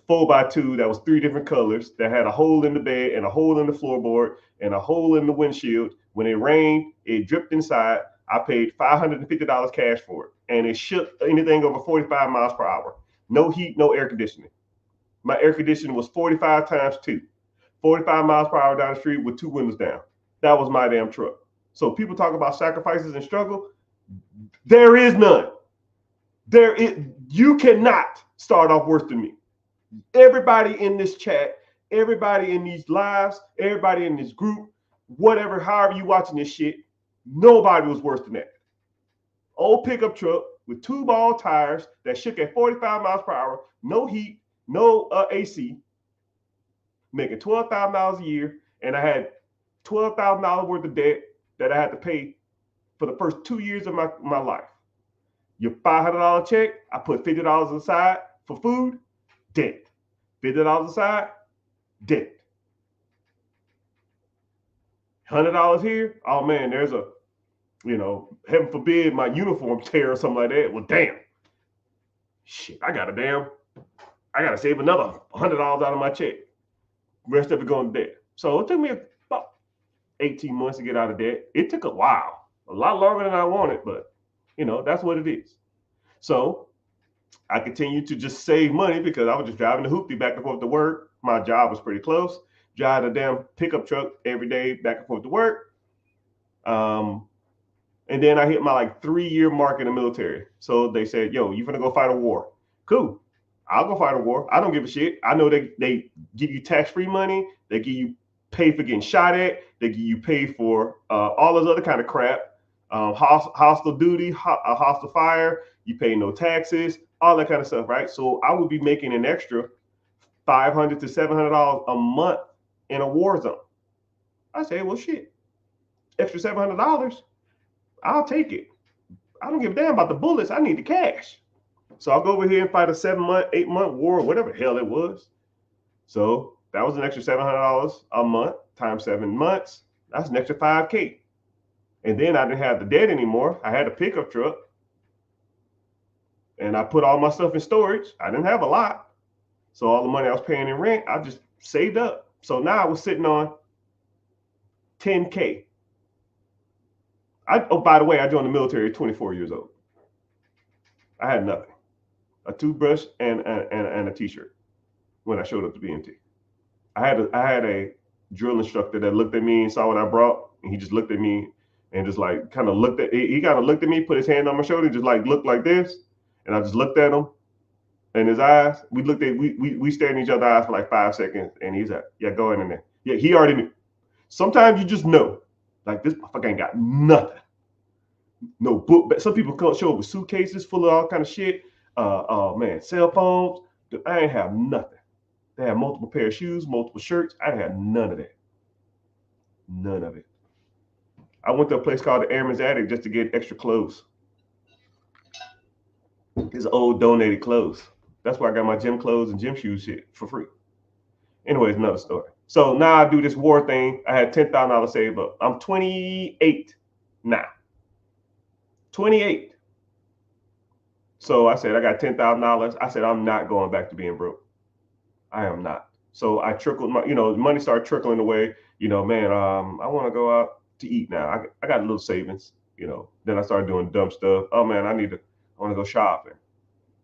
4x2 that was 3 different colors, that had a hole in the bed and a hole in the floorboard and a hole in the windshield. When it rained, it dripped inside. I paid $550 cash for it. And it shook anything over 45 miles per hour. No heat, no air conditioning. My air conditioning was 45 times 2. 45 miles per hour down the street with 2 windows down. That was my damn truck. So people talk about sacrifices and struggle. There is none. You cannot start off worse than me. Everybody in this chat, everybody in these lives, everybody in this group, whatever, however you watching this shit, nobody was worse than that. Old pickup truck with 2 ball tires that shook at 45 miles per hour, no heat, no AC, making $12,000 a year, and I had $12,000 worth of debt that I had to pay for the first 2 years of my life. Your $500 check, I put $50 aside for food, debt. $50 aside, debt. $100 here, oh man, there's a, heaven forbid my uniform tear or something like that. Well, damn. Shit, I gotta save another $100 out of my check. Rest of it going to debt. So it took me about 18 months to get out of debt. It took a while, a lot longer than I wanted, but that's what it is. So I continued to just save money because I was just driving the hoopty back and forth to work. My job was pretty close. Drive a damn pickup truck every day back and forth to work. And then I hit my 3-year mark in the military. So they said, yo, you finna go fight a war. Cool. I'll go fight a war. I don't give a shit. I know they give you tax-free money. They give you pay for getting shot at. They give you pay for all this other kind of crap. Hostile duty, hostile fire. You pay no taxes, all that kind of stuff, right? So I would be making an extra $500 to $700 a month in a war zone. I say, well, shit, extra $700, I'll take it. I don't give a damn about the bullets. I need the cash. So I'll go over here and fight a 7-month, 8-month war, whatever the hell it was. So that was an extra $700 a month times 7 months. That's an extra $5K. And then I didn't have the debt anymore. I had a pickup truck. And I put all my stuff in storage. I didn't have a lot. So all the money I was paying in rent, I just saved up. So now I was sitting on $10K. By the way, I joined the military at 24 years old. I had nothing, a toothbrush and a t-shirt when I showed up to BMT. I had a drill instructor that looked at me and saw what I brought, and he just looked at me and just like kind of looked at. He kind of looked at me, put his hand on my shoulder, just like looked like this, and I just looked at him. And his eyes, we stared in each other's eyes for like 5 seconds, and he's like, "Yeah, go in there." Yeah, he already knew. Sometimes you just know, like this motherfucker ain't got nothing. No book. Some people come show up with suitcases full of all kind of shit. Oh man, cell phones. I ain't have nothing. They had multiple pair of shoes, multiple shirts. I had none of that. None of it. I went to a place called the Airman's Attic just to get extra clothes. His old donated clothes. That's why I got my gym clothes and gym shoes shit for free. Anyways, another story. So now I do this war thing. I had $10,000 saved up. I'm 28 now. 28. So I said, I got $10,000. I said, I'm not going back to being broke. I am not. So I trickled my, money started trickling away. Man, I want to go out to eat now. I got a little savings, Then I started doing dumb stuff. Oh man, I want to go shopping.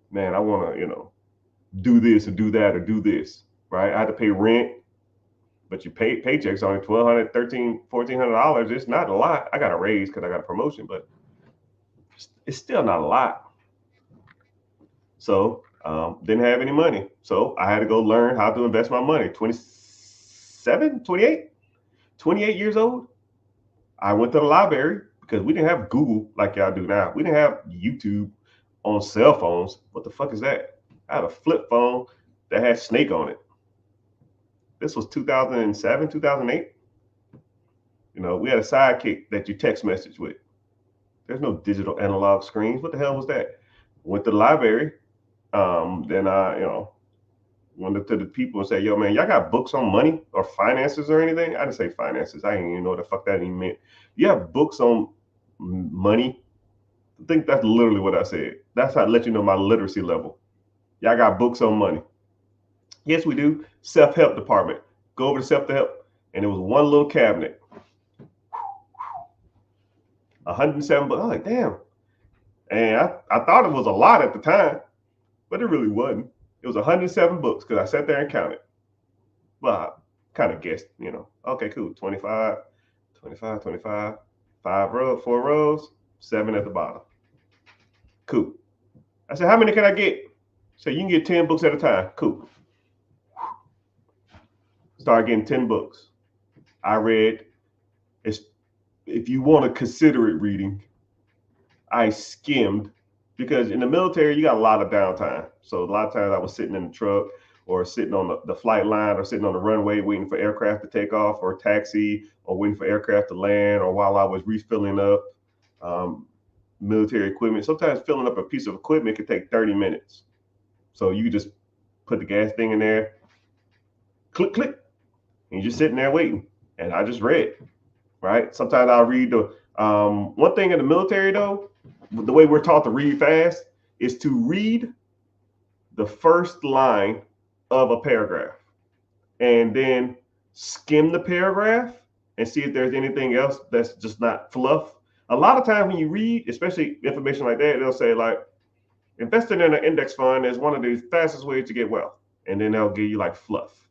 Man, I want to, do this or do that or do this, right? I had to pay rent, but you pay paychecks only $1,200, $1,300, $1,400. It's not a lot. I got a raise because I got a promotion, but it's still not a lot. So didn't have any money. So I had to go learn how to invest my money. 28 years old. I went to the library because we didn't have Google like y'all do now. We didn't have YouTube on cell phones. What the fuck is that? I had a flip phone that had Snake on it. This was 2007, 2008. We had a sidekick that you text message with. There's no digital analog screens. What the hell was that? Went to the library. Then I, went up to the people and said, "Yo, man, y'all got books on money or finances or anything?" I didn't say finances. I didn't even know what the fuck that even meant. You have books on money? I think that's literally what I said. That's how I let you know my literacy level. Y'all got books on money? Yes, we do. Self-help department. Go over to self-help, and it was one little cabinet. 107 books. I was like, damn. And I thought it was a lot at the time, but it really wasn't. It was 107 books because I sat there and counted. Well, I kind of guessed, Okay, cool. 25, 25, 25, 4 rows, 7 at the bottom. Cool. I said, how many can I get? So you can get 10 books at a time. Cool. Start getting 10 books. I read, if you want to consider it reading, I skimmed, because in the military, you got a lot of downtime. So a lot of times I was sitting in the truck or sitting on the flight line or sitting on the runway waiting for aircraft to take off or taxi or waiting for aircraft to land, or while I was refilling up military equipment. Sometimes filling up a piece of equipment could take 30 minutes. So you just put the gas thing in there, click, click, and you're just sitting there waiting. And I just read, right? Sometimes I'll read the, one thing in the military though, the way we're taught to read fast is to read the first line of a paragraph and then skim the paragraph and see if there's anything else that's just not fluff. A lot of times when you read, especially information like that, they'll say like, investing in an index fund is one of the fastest ways to get wealth. And then they'll give you like fluff,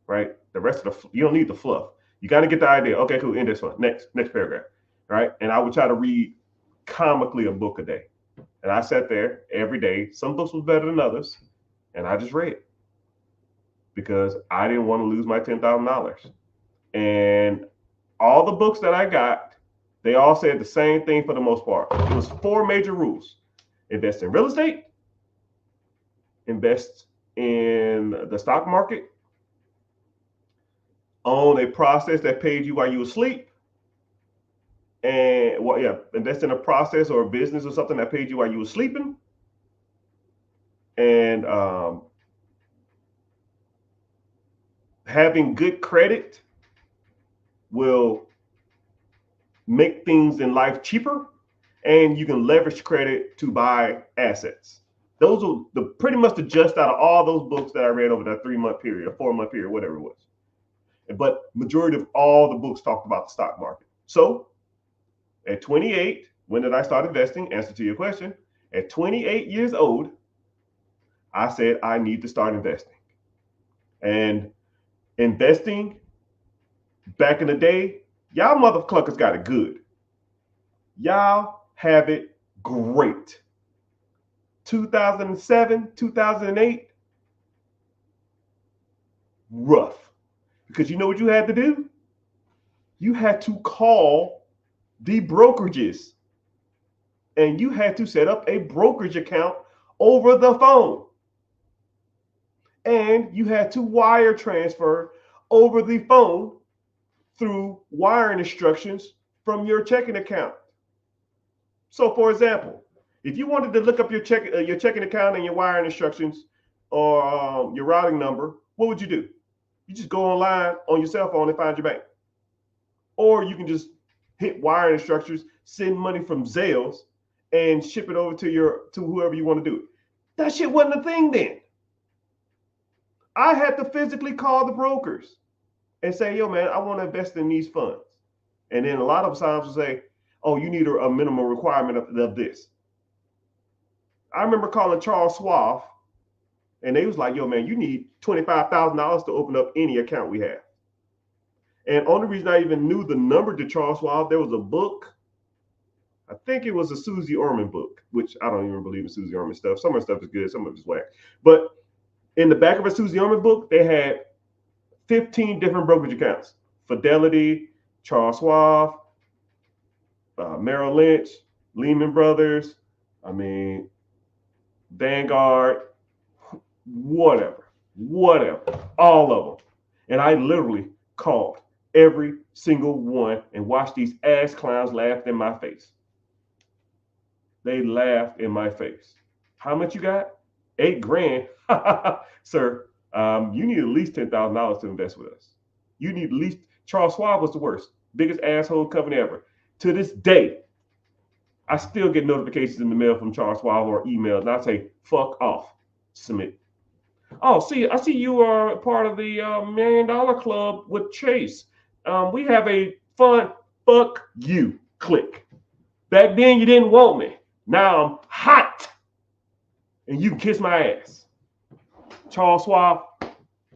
right? The rest of you don't need the fluff. You got to get the idea. Okay, cool, index fund. Next paragraph, right? And I would try to read comically a book a day. And I sat there every day. Some books was better than others. And I just read because I didn't want to lose my $10,000. And all the books that I got, they all said the same thing for the most part. It was 4 major rules. Invest in real estate, invest in the stock market, own a process that paid you while you were asleep, and invest in a process or a business or something that paid you while you were sleeping, and having good credit will make things in life cheaper, and you can leverage credit to buy assets. Those are pretty much the gist out of all those books that I read over that 3-month period, or 4-month period, whatever it was. But majority of all the books talked about the stock market. So At 28, when did I start investing? Answer to your question. At 28 years old, I said I need to start investing. And investing back in the day, y'all motherfuckers got it good. Y'all have it great. 2007, 2008, rough. Because you know what you had to do? You had to call the brokerages. And you had to set up a brokerage account over the phone. And you had to wire transfer over the phone through wiring instructions from your checking account. So, for example, if you wanted to look up your checking account and your wiring instructions or your routing number, what would you do? You just go online on your cell phone and find your bank. Or you can just hit wiring instructions, send money from Zelle, and ship it over to whoever you want to do it. That shit wasn't a thing then. I had to physically call the brokers and say, yo, man, I want to invest in these funds. And then a lot of times will say, oh, you need a minimum requirement of this. I remember calling Charles Schwab, and they was like, yo, man, you need $25,000 to open up any account we have. And only reason I even knew the number to Charles Schwab, there was a book. I think it was a Susie Orman book, which I don't even believe in Susie Orman stuff. Some of the stuff is good, some of it's whack. But in the back of a Susie Orman book, they had 15 different brokerage accounts. Fidelity, Charles Schwab, Merrill Lynch, Lehman Brothers, Vanguard, whatever, all of them. And I literally called every single one and watched these ass clowns laugh in my face. They laughed in my face. How much you got? $8,000. Sir, you need at least $10,000 to invest with us. You need at least, Charles Schwab was the worst, biggest asshole company ever. To this day, I still get notifications in the mail from Charles Schwab or emails, and I say, fuck off, submit. Oh, I see you are part of the $1 Million Club with Chase. We have a fund, fuck you, click. Back then, you didn't want me. Now I'm hot, and you can kiss my ass. Charles Schwab,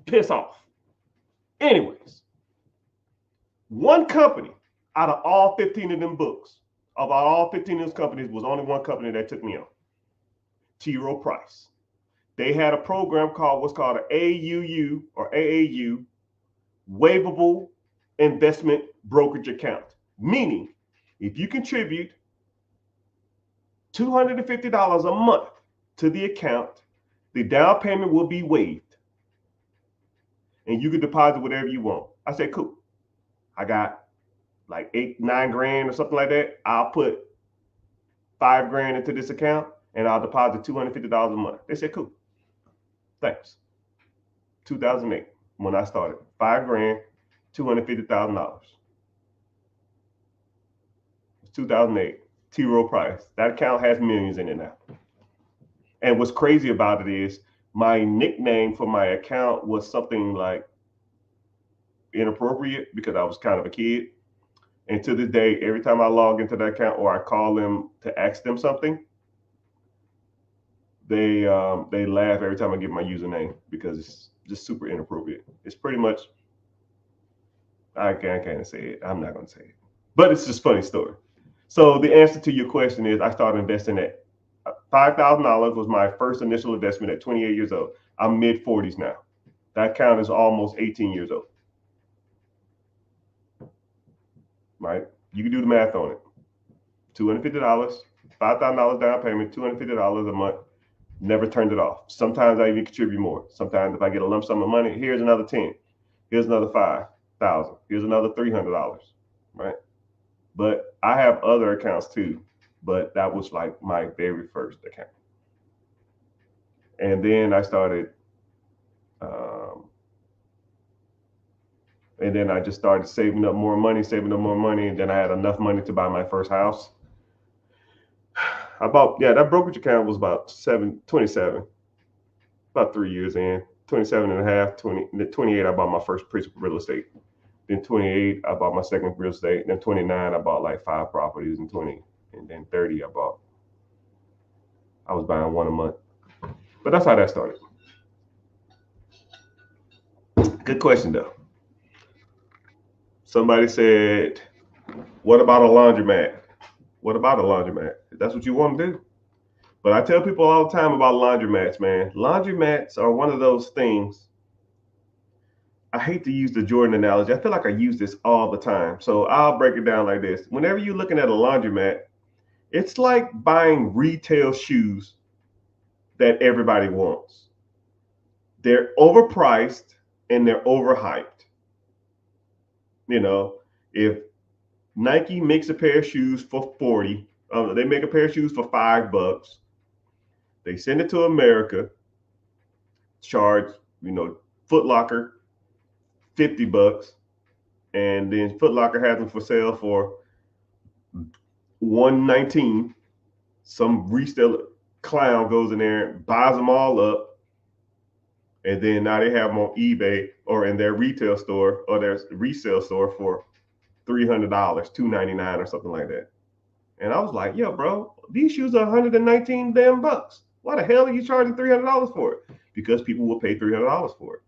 piss off. Anyways, one company out of all 15 of them books, about all 15 of those companies, was only one company that took me on. T. Rowe Price. They had a program what's called an AUU or AAU, Waivable Investment Brokerage Account. Meaning, if you contribute $250 a month to the account, the down payment will be waived. And you can deposit whatever you want. I said, cool. I got like $9,000 or something like that. I'll put $5,000 into this account and I'll deposit $250 a month. They said, cool. Thanks. 2008, when I started. $5,000, $250,000. 2008. T. Rowe Price. That account has millions in it now. And what's crazy about it is my nickname for my account was something like inappropriate because I was kind of a kid. And to this day, every time I log into that account or I call them to ask them something, they laugh every time I give my username because it's just super inappropriate. It's pretty much, I can't say it. I'm not going to say it. But it's just a funny story. So the answer to your question is I started investing at $5,000 was my first initial investment at 28 years old. I'm mid-40s now. That account is almost 18 years old. Right? You can do the math on it. $250, $5,000 down payment, $250 a month. Never turned it off. Sometimes I even contribute more. Sometimes if I get a lump sum of money, here's another 10. Here's another 5,000. Here's another $300. Right? But I have other accounts too. But that was like my very first account. And then I started, and then I just started saving up more money. And then I had enough money to buy my first house. That brokerage account was about 27, about 3 years in, 27 and a half, 28, I bought my first piece of real estate. Then 28, I bought my second real estate. Then 29, I bought like 5 properties. And 20, and then 30, I was buying one a month. But that's how that started. Good question though. Somebody said, what about a laundromat? What about a laundromat? If that's what you want to do. But I tell people all the time about laundromats, man. Laundromats are one of those things. I hate to use the Jordan analogy. I feel like I use this all the time. So I'll break it down like this. Whenever you're looking at a laundromat, it's like buying retail shoes that everybody wants. They're overpriced and they're overhyped. You know, if Nike makes a pair of shoes for 40, they make a pair of shoes for $5. They send it to America, charge, Foot Locker $50, and then Foot Locker has them for sale for $119. Some reseller clown goes in there and buys them all up, and then now they have them on eBay or in their retail store or their resale store for $300, $299 or something like that. And I was like, yo, bro, these shoes are 119 damn bucks. Why the hell are you charging $300 for it? Because people will pay $300 for it.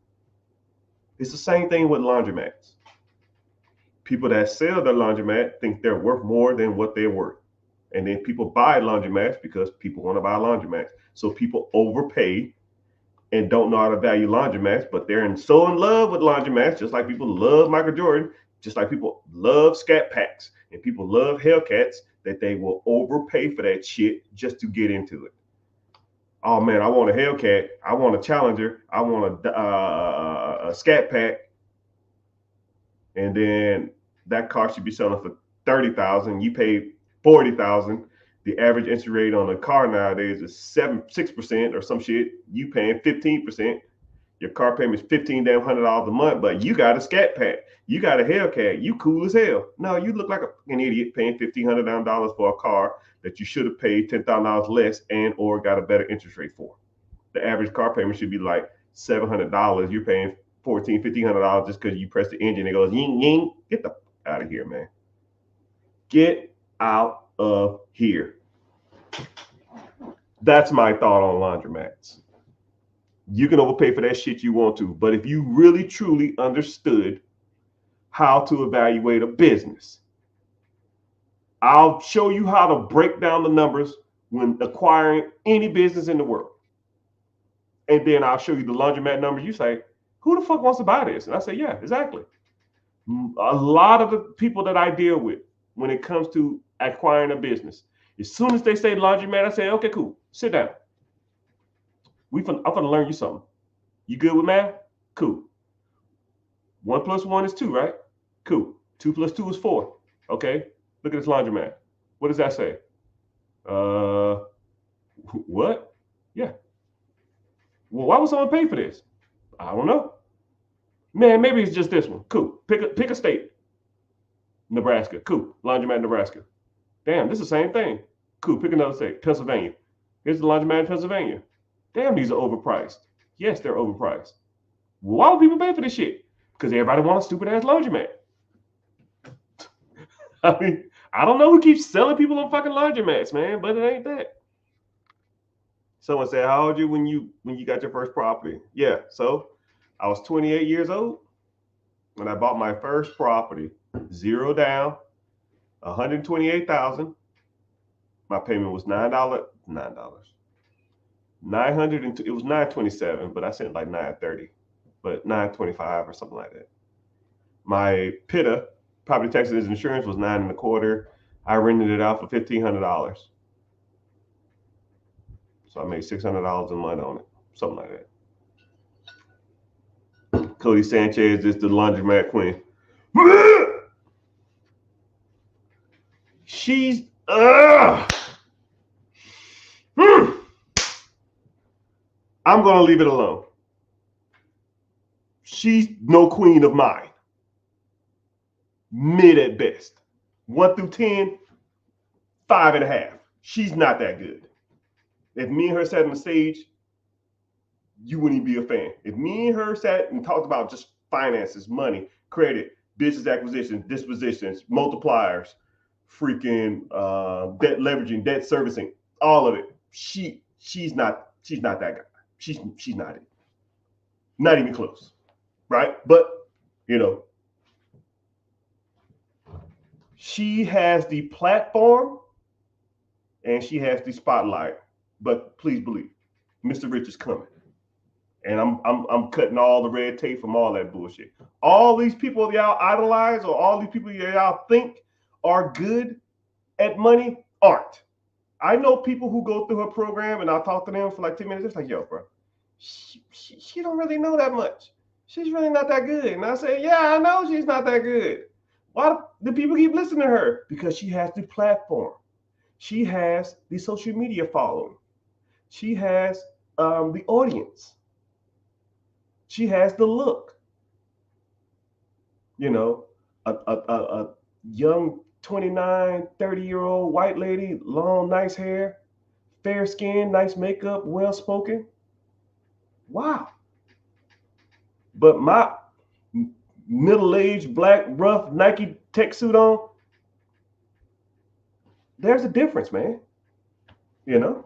It's the same thing with laundromats. People that sell their laundromat think they're worth more than what they're worth. And then people buy laundromats because people want to buy laundromats. So people overpay and don't know how to value laundromats, but they're so in love with laundromats, just like people love Michael Jordan, just like people love Scat Packs and people love Hellcats, that they will overpay for that shit just to get into it. Oh man, I want a Hellcat, I want a Challenger, I want a Scat Pack, and then that car should be selling for $30,000. You pay $40,000. The average interest rate on a car nowadays is 6% or some shit. You paying 15%. Your car payment is $1,500 a month, but you got a Scat Pack. You got a Hellcat. You cool as hell. No, you look like an idiot paying $1,500 for a car that you should have paid $10,000 less and or got a better interest rate for. The average car payment should be like $700. You're paying $1,400, $1,500 just because you press the engine and it goes ying ying. Get the out of here, man. Get out of here. That's my thought on laundromats. You can overpay for that shit you want to, but if you really truly understood how to evaluate a business, I'll show you how to break down the numbers when acquiring any business in the world. And then I'll show you the laundromat numbers. You say, who the fuck wants to buy this? And I say, yeah, exactly. A lot of the people that I deal with when it comes to acquiring a business, as soon as they say laundromat, I say, okay, cool, sit down. I'm gonna learn you something. You good with math? Cool. 1 + 1 is 2, right? Cool. 2 + 2 is 4. Okay. Look at this laundromat. What does that say? What? Yeah. Well, why would someone pay for this? I don't know. Man, maybe it's just this one. Cool. Pick a state. Nebraska. Cool. Laundromat Nebraska. Damn, this is the same thing. Cool. Pick another state. Pennsylvania. Here's the laundromat in Pennsylvania. Damn, these are overpriced. Yes, they're overpriced. Why would people pay for this shit? Because everybody wants a stupid ass laundromat. I mean, I don't know who keeps selling people on fucking laundromats, man, but it ain't that. Someone said, how old are you when you got your first property? Yeah, so I was 28 years old when I bought my first property. 0 down, $128,000. My payment was $9. It was $927, but I sent like $930, but $925 or something like that. My PITA, property taxes and insurance, was $9.25. I rented it out for $1,500. So I made $600 a month on it, something like that. Cody Sanchez is the laundromat queen. She's I'm gonna leave it alone. She's no queen of mine. Mid at best. 1 through 10, 5.5. She's not that good. If me and her sat on the stage, you wouldn't even be a fan. If me and her sat and talked about just finances, money, credit, business acquisitions, dispositions, multipliers, freaking debt leveraging, debt servicing, all of it. She's not that guy. She's not it. Not even close. Right? But you know, she has the platform and she has the spotlight. But please believe, Mr. Rich is coming. And I'm cutting all the red tape from all that bullshit. All these people y'all idolize or all these people y'all think are good at money aren't. I know people who go through her program and I'll talk to them for like 10 minutes. It's like, yo, bro, she don't really know that much. She's really not that good. And I say, yeah, I know she's not that good. Why do people keep listening to her? Because she has the platform. She has the social media following. She has the audience. She has the look. You know, a young 29, 30-year-old white lady, long, nice hair, fair skin, nice makeup, well-spoken. Wow. But my middle-aged, black, rough Nike tech suit on, there's a difference, man. You know?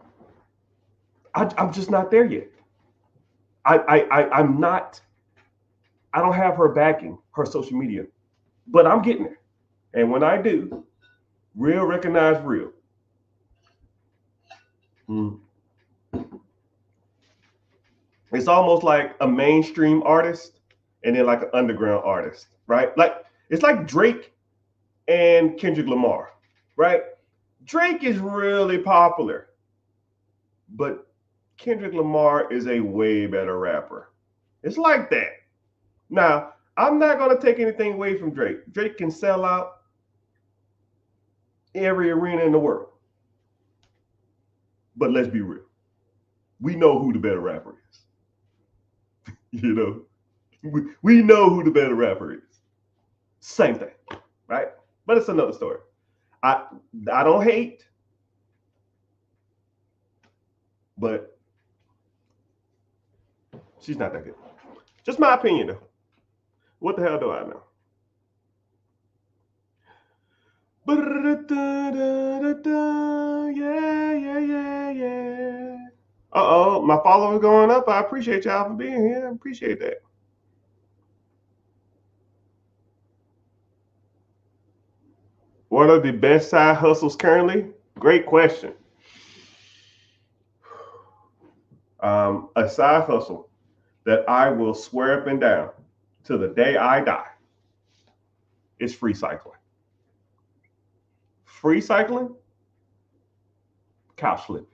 I'm just not there yet. I'm not, I don't have her backing, her social media, but I'm getting there. And when I do, real recognize real. It's almost like a mainstream artist and then like an underground artist, right? Like it's like Drake and Kendrick Lamar, right? Drake is really popular, but Kendrick Lamar is a way better rapper. It's like that. Now, I'm not going to take anything away from Drake. Drake can sell out every arena in the world. But let's be real. We know who the better rapper is. You know, we know who the better rapper is. Same thing, right? But it's another story. I don't hate, but she's not that good. Just my opinion, though. What the hell do I know? Yeah. Uh-oh, my followers going up. I appreciate y'all for being here. I appreciate that. What are the best side hustles currently? Great question. A side hustle that I will swear up and down to the day I die is free cycling. Free cycling, couch flipping.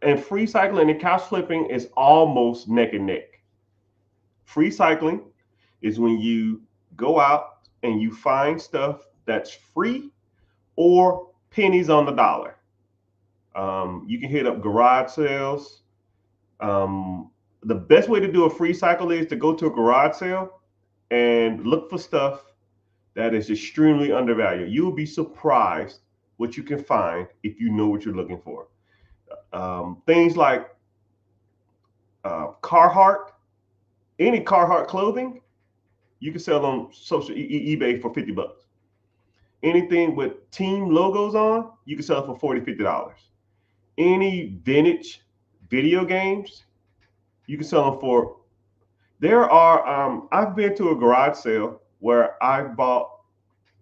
And free cycling and couch flipping is almost neck and neck. Free cycling is when you go out and you find stuff that's free or pennies on the dollar. You can hit up garage sales. The best way to do a free cycle is to go to a garage sale and look for stuff that is extremely undervalued. You will be surprised what you can find if you know what you're looking for. Things like Carhartt, any Carhartt clothing, you can sell on social eBay for $50. Anything with team logos on, you can sell it for $40, $50. Any vintage video games, you can sell them for. There are. I've been to a garage sale where I bought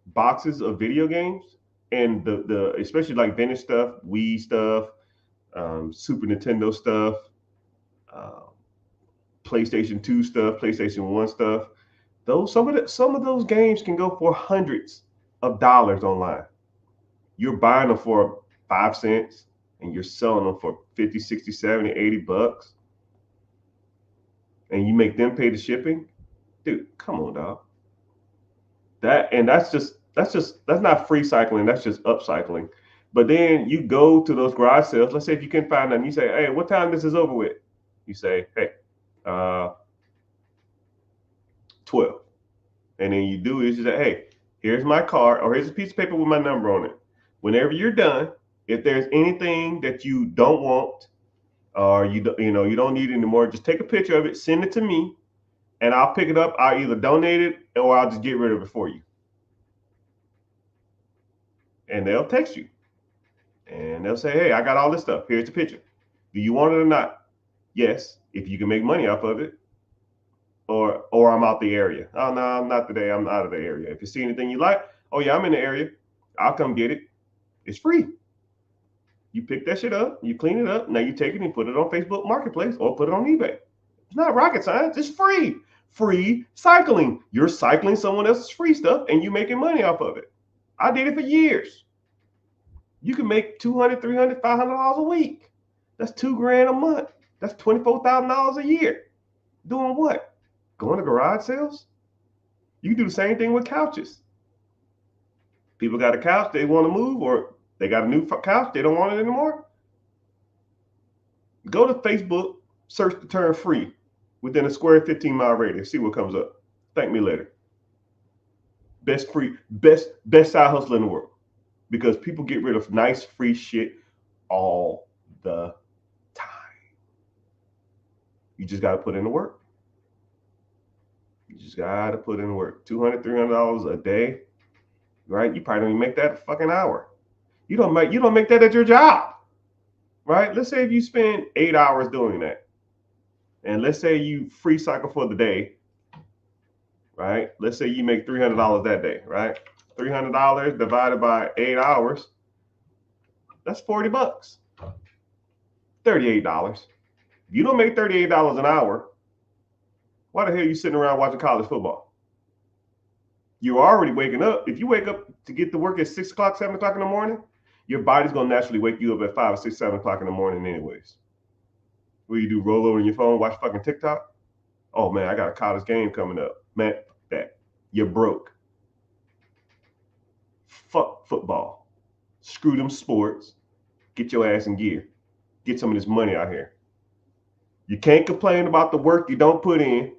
boxes of video games, and the especially like vintage stuff, Wii stuff, Super Nintendo stuff, PlayStation 2 stuff, PlayStation 1 stuff. Some of those games can go for hundreds of dollars online. You're buying them for 5 cents and you're selling them for 50, 60, 70, 80 bucks. And you make them pay the shipping. Dude, come on, dog. That's not free cycling, that's just upcycling. But then you go to those garage sales. Let's say if you can find them, you say, hey, what time this is over with? You say, hey, 12. And then you do is you say, hey, here's my card, or here's a piece of paper with my number on it. Whenever you're done, if there's anything that you don't want or you don't need anymore, just take a picture of it, send it to me, and I'll pick it up. I'll either donate it or I'll just get rid of it for you. And they'll text you and they'll say, hey, I got all this stuff. Here's the picture. Do you want it or not? Yes, if you can make money off of it. Or I'm out the area. Oh, no, I'm not today. I'm out of the area. If you see anything you like, oh, yeah, I'm in the area. I'll come get it. It's free. You pick that shit up, you clean it up. Now you take it and put it on Facebook Marketplace or put it on eBay. It's not rocket science. It's free. Free cycling. You're cycling someone else's free stuff and you making money off of it. I did it for years. You can make $200, $300, $500 a week. That's $2,000 a month. That's $24,000 a year. Doing what? Going to garage sales? You can do the same thing with couches. People got a couch, they want to move, or they got a new couch, they don't want it anymore. Go to Facebook, search the term free within a square 15-mile radius, see what comes up. Thank me later. Best side hustle in the world. Because people get rid of nice free shit all the time. You just got to put in the work. You just got to put in the work. $200, $300 a day, right? You probably don't even make that a fucking hour. You don't make that at your job, right? Let's say if you spend 8 hours doing that, and let's say you free cycle for the day, right? Let's say you make $300 that day, right? $300 divided by 8 hours, that's $40. $38. You don't make $38 an hour. Why the hell are you sitting around watching college football? You're already waking up. If you wake up to get to work at 6 o'clock, 7 o'clock in the morning, your body's going to naturally wake you up at 5 or 6, 7 o'clock in the morning anyways. What do you do, roll over on your phone, watch fucking TikTok? Oh, man, I got a college game coming up. Man, that. You're broke. Fuck football. Screw them sports. Get your ass in gear. Get some of this money out here. You can't complain about the work you don't put in.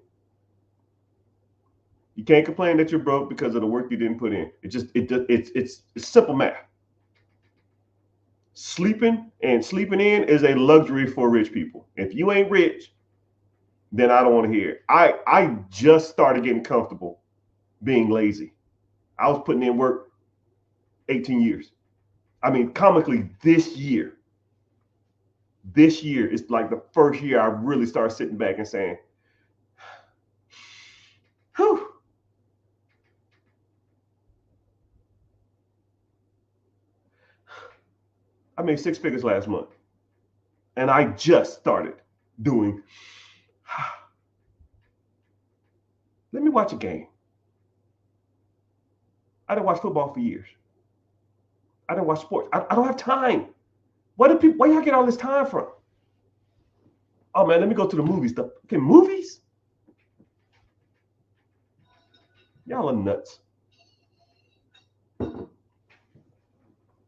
You can't complain that you're broke because of the work you didn't put in. It's simple math. Sleeping in is a luxury for rich people. If you ain't rich, then I don't want to hear it. I just started getting comfortable being lazy. I was putting in work 18 years. I mean, comically, this year is like the first year I really started sitting back and saying, whew. I made 6 figures last month. And I just started doing, let me watch a game. I didn't watch football for years. I didn't watch sports. I don't have time. Where y'all get all this time from? Oh man, let me go to the movies. Okay, movies? Y'all are nuts.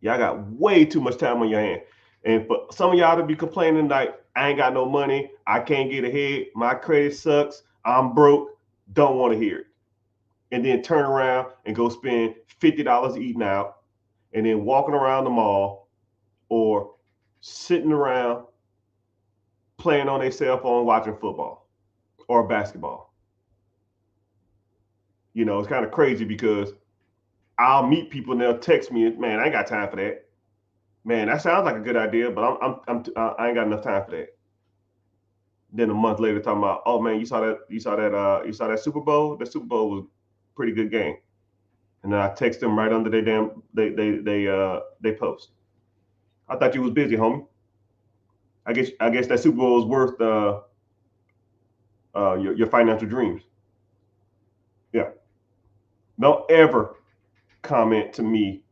Y'all got way too much time on your hand. And for some of y'all to be complaining like, I ain't got no money, I can't get ahead, my credit sucks, I'm broke, don't want to hear it. And then turn around and go spend $50 eating out, and then walking around the mall or sitting around playing on their cell phone watching football or basketball. You know, it's kind of crazy because I'll meet people and they'll text me, man, I ain't got time for that. Man, that sounds like a good idea, but I ain't got enough time for that. Then a month later, talking about, oh man, you saw that Super Bowl? That Super Bowl was a pretty good game. And then I text them right under their damn they post. I thought you was busy, homie. I guess that Super Bowl is worth your financial dreams. Yeah. Don't ever comment to me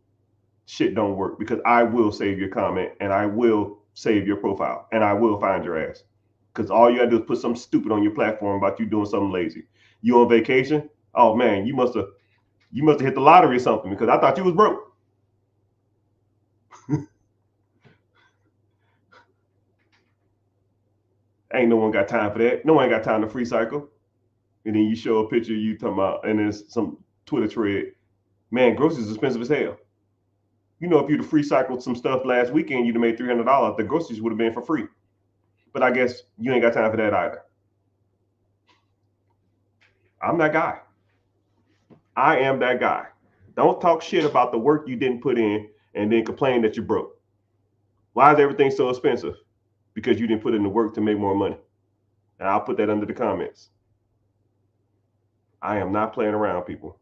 shit don't work, because I will save your comment and I will save your profile and I will find your ass. Because all you gotta do is put something stupid on your platform about you doing something lazy. You on vacation? Oh man, you must have hit the lottery or something, because I thought you was broke. Ain't no one got time for that. No one got time to free cycle. And then you show a picture of you talking about, and then some Twitter thread, man, groceries expensive as hell. You know, if you'd have free cycled some stuff last weekend, you'd have made $300. The groceries would have been for free. But I guess you ain't got time for that either. I'm that guy. I am that guy. Don't talk shit about the work you didn't put in and then complain that you're broke. Why is everything so expensive? Because you didn't put in the work to make more money. And I'll put that under the comments. I am not playing around, people.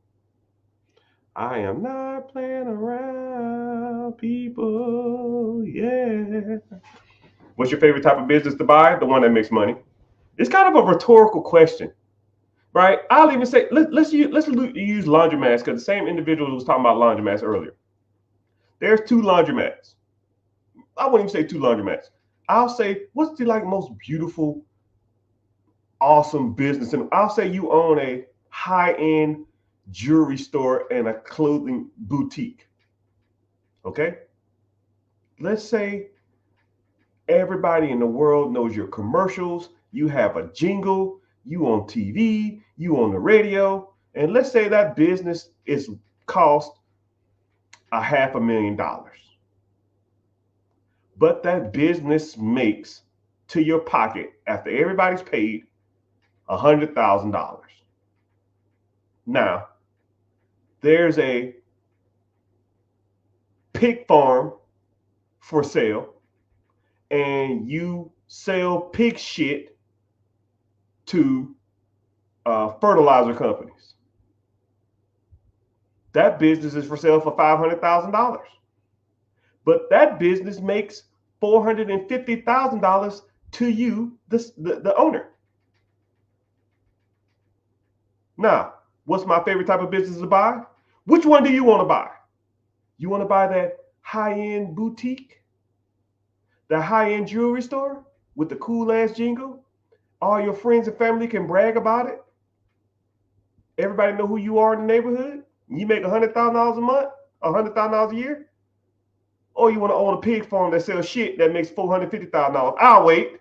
I am not playing around, people. Yeah. What's your favorite type of business to buy? The one that makes money. It's kind of a rhetorical question, right? I'll even say let's use laundromats, because the same individual was talking about laundromats earlier. There's two laundromats. I wouldn't even say two laundromats. I'll say, what's the most beautiful, awesome business? And I'll say you own a high-end jewelry store and a clothing boutique. Okay? Let's say everybody in the world knows your commercials. You have a jingle. You on TV. You on the radio. And let's say that business is cost $500,000. But that business makes to your pocket, after everybody's paid, $100,000. Now, there's a pig farm for sale, and you sell pig shit to fertilizer companies. That business is for sale for $500,000. But that business makes $450,000 to you, the owner. Now, what's my favorite type of business to buy? Which one do you want to buy? You want to buy that high-end boutique? The high-end jewelry store with the cool-ass jingle? All your friends and family can brag about it? Everybody know who you are in the neighborhood? You make $100,000 a month, $100,000 a year? Or you want to own a pig farm that sells shit that makes $450,000? I'll wait.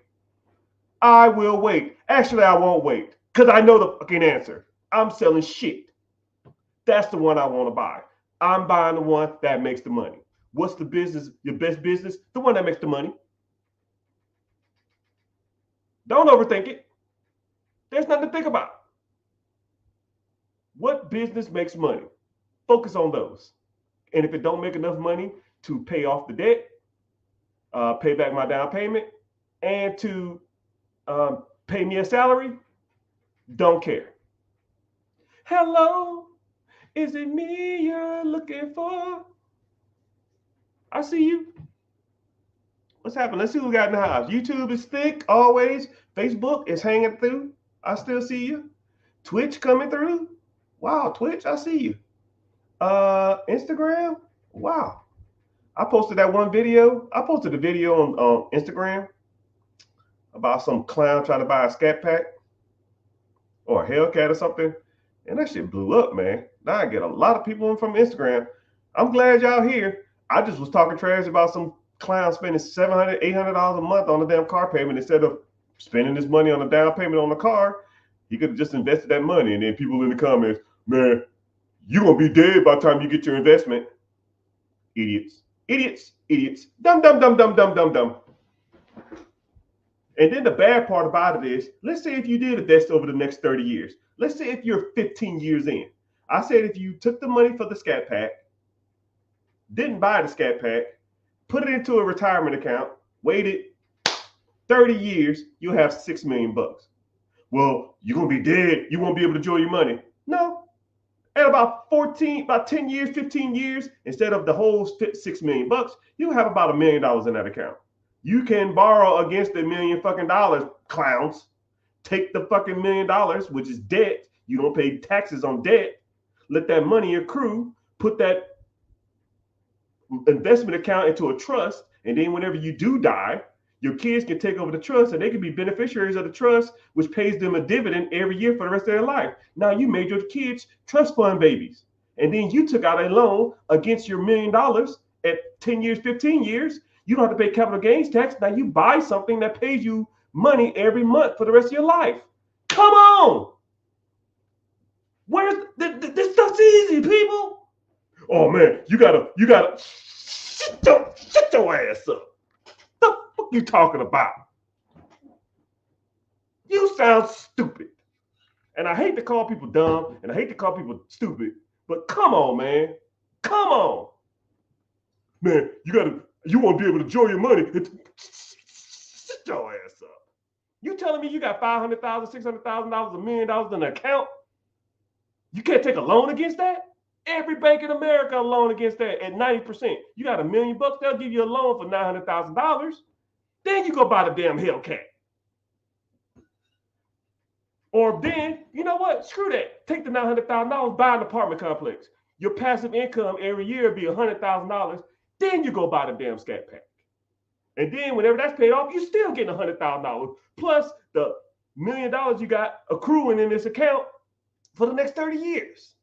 I will wait. Actually, I won't wait, because I know the fucking answer. I'm selling shit. That's the one I want to buy. I'm buying the one that makes the money. What's the business, your best business? The one that makes the money. Don't overthink it. There's nothing to think about. What business makes money? Focus on those. And if it don't make enough money to pay off the debt, pay back my down payment, and to pay me a salary, don't care. Hello, is it me you're looking for? I see you. What's happening? Let's see who got in the house. YouTube is thick, always. Facebook is hanging through. I still see you. Twitch coming through. Wow, Twitch, I see you. Instagram, wow. I posted that one video. I posted a video on Instagram about some clown trying to buy a scat pack or a Hellcat or something. And that shit blew up, man. Now I get a lot of people from Instagram. I'm glad y'all here. I just was talking trash about some clown spending $700, $800 a month on a damn car payment instead of spending this money on a down payment on the car. He could have just invested that money. And then people in the comments, man, you're going to be dead by the time you get your investment. Idiots. Idiots. Idiots. Dumb, dumb, dumb, dumb, dumb, dumb, dumb. And then the bad part about it is, let's say if you did invest over the next 30 years. Let's say if you're 15 years in. I said if you took the money for the scat pack, didn't buy the scat pack, put it into a retirement account, waited 30 years, you'll have $6 million. Well, you're going to be dead. You won't be able to enjoy your money. No. At about 10 years, 15 years, instead of the whole $6 million, you'll have about $1 million in that account. You can borrow against $1 million fucking dollars, clowns. Take the fucking $1 million, which is debt. You don't pay taxes on debt. Let that money accrue. Put that investment account into a trust, and then whenever you do die, your kids can take over the trust, and they can be beneficiaries of the trust, which pays them a dividend every year for the rest of their life. Now you made your kids trust fund babies, and then you took out a loan against your $1 million at 10 years, 15 years. You don't have to pay capital gains tax. Now you buy something that pays you money every month for the rest of your life. Come on. Where's this stuff's easy, people? Oh man, you gotta shut your ass up. The fuck you talking about? You sound stupid. And I hate to call people dumb and I hate to call people stupid, but come on, man. Come on. Man, you won't be able to enjoy your money. Sit your ass up. You telling me you got $500,000, $600,000, $1 million in an account? You can't take a loan against that? Every bank in America a loan against that at 90%. You got $1 million, they'll give you a loan for $900,000. Then you go buy the damn Hellcat. Or then, you know what? Screw that. Take the $900,000, buy an apartment complex. Your passive income every year will be $100,000. Then you go buy the damn Scat Pack. And then whenever that's paid off, you're still getting $100,000 plus the $1 million you got accruing in this account for the next 30 years.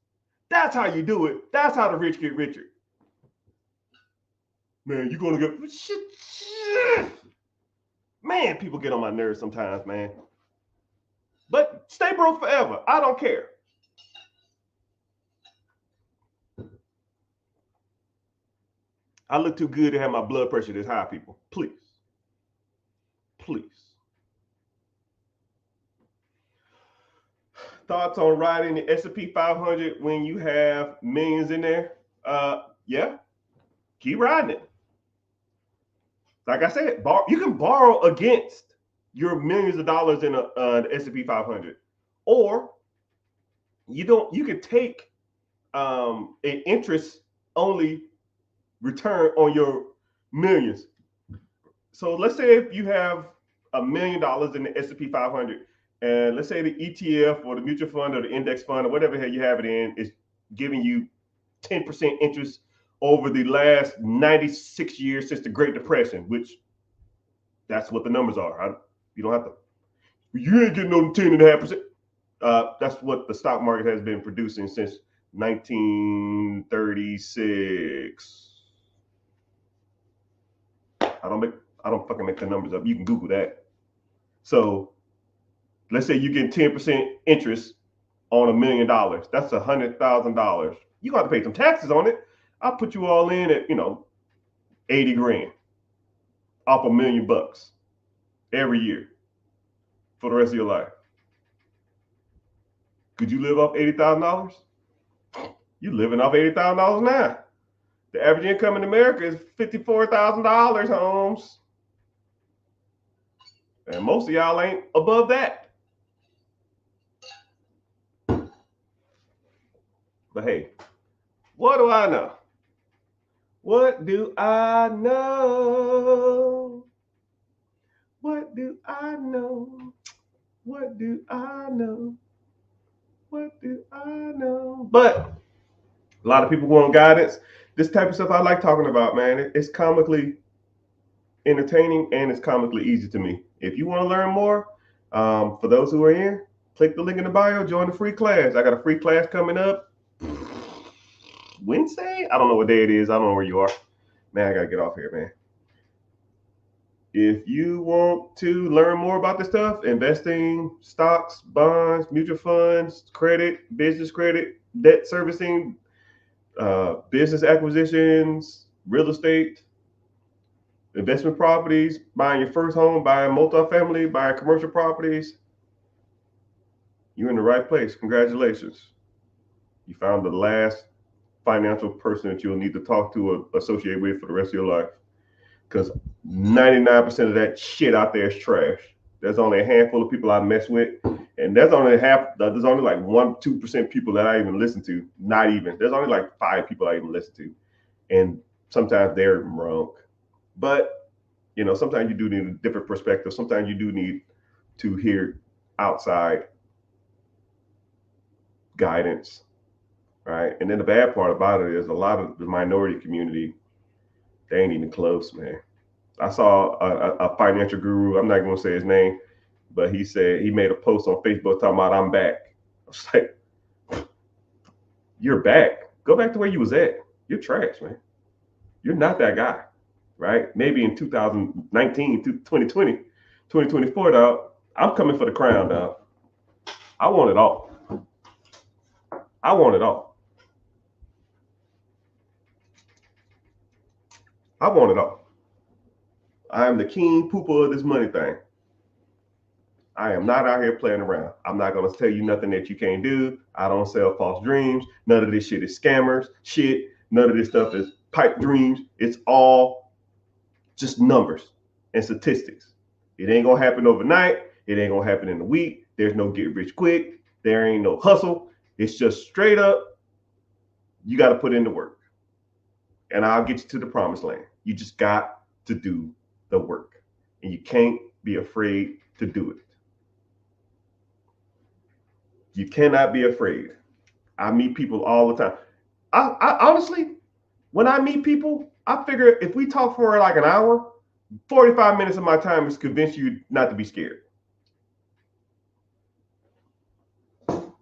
That's how you do it. That's how the rich get richer. Man, you're going to get shit. Man, people get on my nerves sometimes, man. But stay broke forever. I don't care. I look too good to have my blood pressure this high, people. Please. Please. Thoughts on riding the S&P 500 when you have millions in there? Yeah. Keep riding it. Like I said, you can borrow against your millions of dollars in the S&P 500, or you can take an interest only return on your millions. So let's say if you have $1 million in the S&P 500, and let's say the ETF or the mutual fund or the index fund or whatever the hell you have it in is giving you 10% interest over the last 96 years since the Great Depression, which that's what the numbers are. You don't have to, you ain't getting no 10.5%. That's what the stock market has been producing since 1936. I don't fucking make the numbers up. You can Google that. So let's say you get 10% interest on $1 million. That's $100,000. You got to pay some taxes on it. I'll put you all in at 80 grand off $1 million every year for the rest of your life. Could you live off $80,000? You're living off $80,000 now. The average income in America is $54,000, Holmes. And most of y'all ain't above that. But hey, what do I know? What do I know? What do I know? What do I know? What do I know? But a lot of people want guidance. This type of stuff I like talking about, man. It's comically entertaining and it's comically easy to me. If you want to learn more, for those who are in, click the link in the bio, join the free class. I got a free class coming up Wednesday. I don't know what day it is. I don't know where you are. Man, I got to get off here, man. If you want to learn more about this stuff, investing, stocks, bonds, mutual funds, credit, business credit, debt servicing, business acquisitions, real estate, investment properties, buying your first home, buying multifamily, buying commercial properties, you're in the right place. Congratulations. You found the last financial person that you'll need to talk to or associate with for the rest of your life. Because 99% of that shit out there is trash. There's only a handful of people I mess with, and there's only like 1-2% people that I even listen to. Not even. There's only like 5 people I even listen to, and sometimes they're wrong. But sometimes you do need a different perspective. Sometimes you do need to hear outside guidance, right? And then the bad part about it is a lot of the minority community, they ain't even close, man. I saw a financial guru, I'm not going to say his name, but he said he made a post on Facebook talking about I'm back. I was like, you're back? Go back to where you was at. You're trash, man. You're not that guy, right? Maybe in 2019, 2020, 2024, dog, I'm coming for the crown, dog. I want it all. I want it all. I want it all. I am the king pooper of this money thing. I am not out here playing around. I'm not going to tell you nothing that you can't do. I don't sell false dreams. None of this shit is scammers shit. None of this stuff is pipe dreams. It's all just numbers and statistics. It ain't going to happen overnight. It ain't going to happen in a week. There's no get rich quick. There ain't no hustle. It's just straight up, you got to put in the work. And I'll get you to the promised land. You just got to do the work. And you can't be afraid to do it. You cannot be afraid. I meet people all the time. I honestly, when I meet people, I figure if we talk for like an hour, 45 minutes of my time is convince you not to be scared.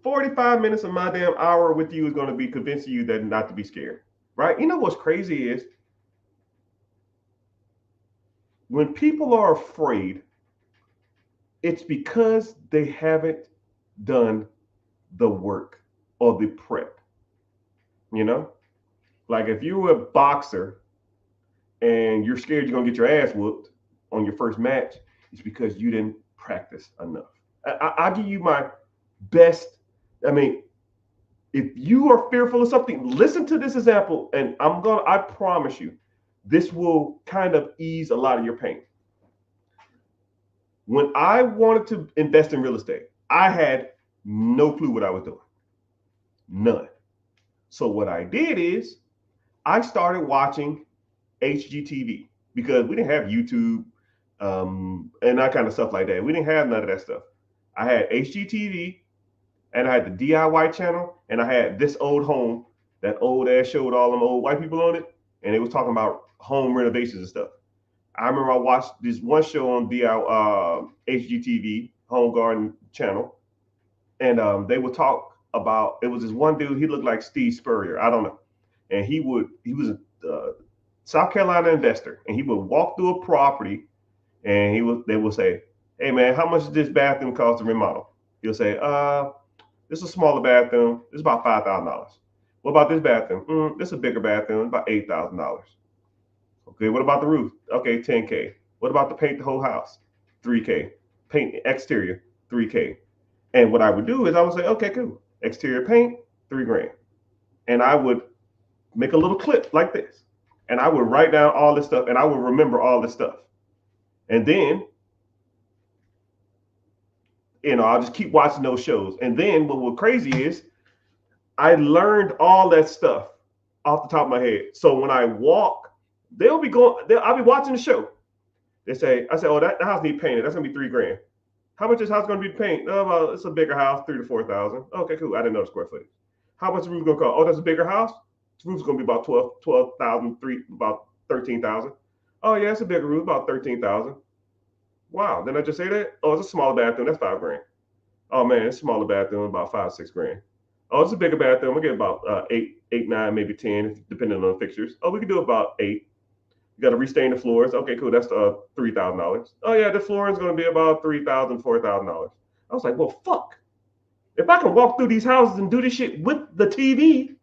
45 minutes of my damn hour with you is going to be convincing you that not to be scared, right? You know what's crazy is when people are afraid, it's because they haven't done the work or the prep. You know, like if you're a boxer and you're scared you're gonna get your ass whooped on your first match, it's because you didn't practice enough. I'll give you my best. I mean, if you are fearful of something, listen to this example, and I promise you, this will kind of ease a lot of your pain. When I wanted to invest in real estate, I had no clue what I was doing. None. So what I did is I started watching HGTV because we didn't have YouTube and that kind of stuff like that. We didn't have none of that stuff. I had HGTV and I had the DIY channel and I had This Old Home, that old ass show with all them old white people on it. And it was talking about home renovations and stuff. I remember I watched this one show on HGTV, Home Garden Channel. And they would talk about, it was this one dude, he looked like Steve Spurrier, I don't know. And he was a South Carolina investor, and he would walk through a property and they would say, hey man, how much does this bathroom cost to remodel? He'll say, this is a smaller bathroom, it's about $5,000. What about this bathroom? This is a bigger bathroom, about $8,000. Okay, what about the roof? Okay, $10K. What about to paint the whole house? $3K. Paint the exterior, $3K. And what I would do is I would say, okay, cool. Exterior paint, $3,000. And I would make a little clip like this. And I would write down all this stuff and I would remember all this stuff. And then, I'll just keep watching those shows. And then what was crazy is I learned all that stuff off the top of my head. So when I walk, I'll be watching the show. I say, oh, that house needs painted. That's gonna be $3,000. How much is this house gonna be painted? Oh, well, it's a bigger house, $3,000 to $4,000. Okay, cool. I didn't know the square footage. How much the roof gonna cost? Oh, that's a bigger house. The roof's gonna be about 12,000, about 13,000. Oh yeah, it's a bigger roof, about 13,000. Wow. Didn't I just say that? Oh, it's a smaller bathroom. That's $5,000. Oh man, it's a smaller bathroom, about $5,000-6,000. Oh, it's a bigger bathroom. We get about 8, 9, maybe 10, depending on the fixtures. Oh, we can do about 8. You got to restain the floors. Okay, cool. That's $3,000. Oh yeah, the flooring is going to be about $3,000, $4,000. I was like, well, fuck. If I can walk through these houses and do this shit with the TV,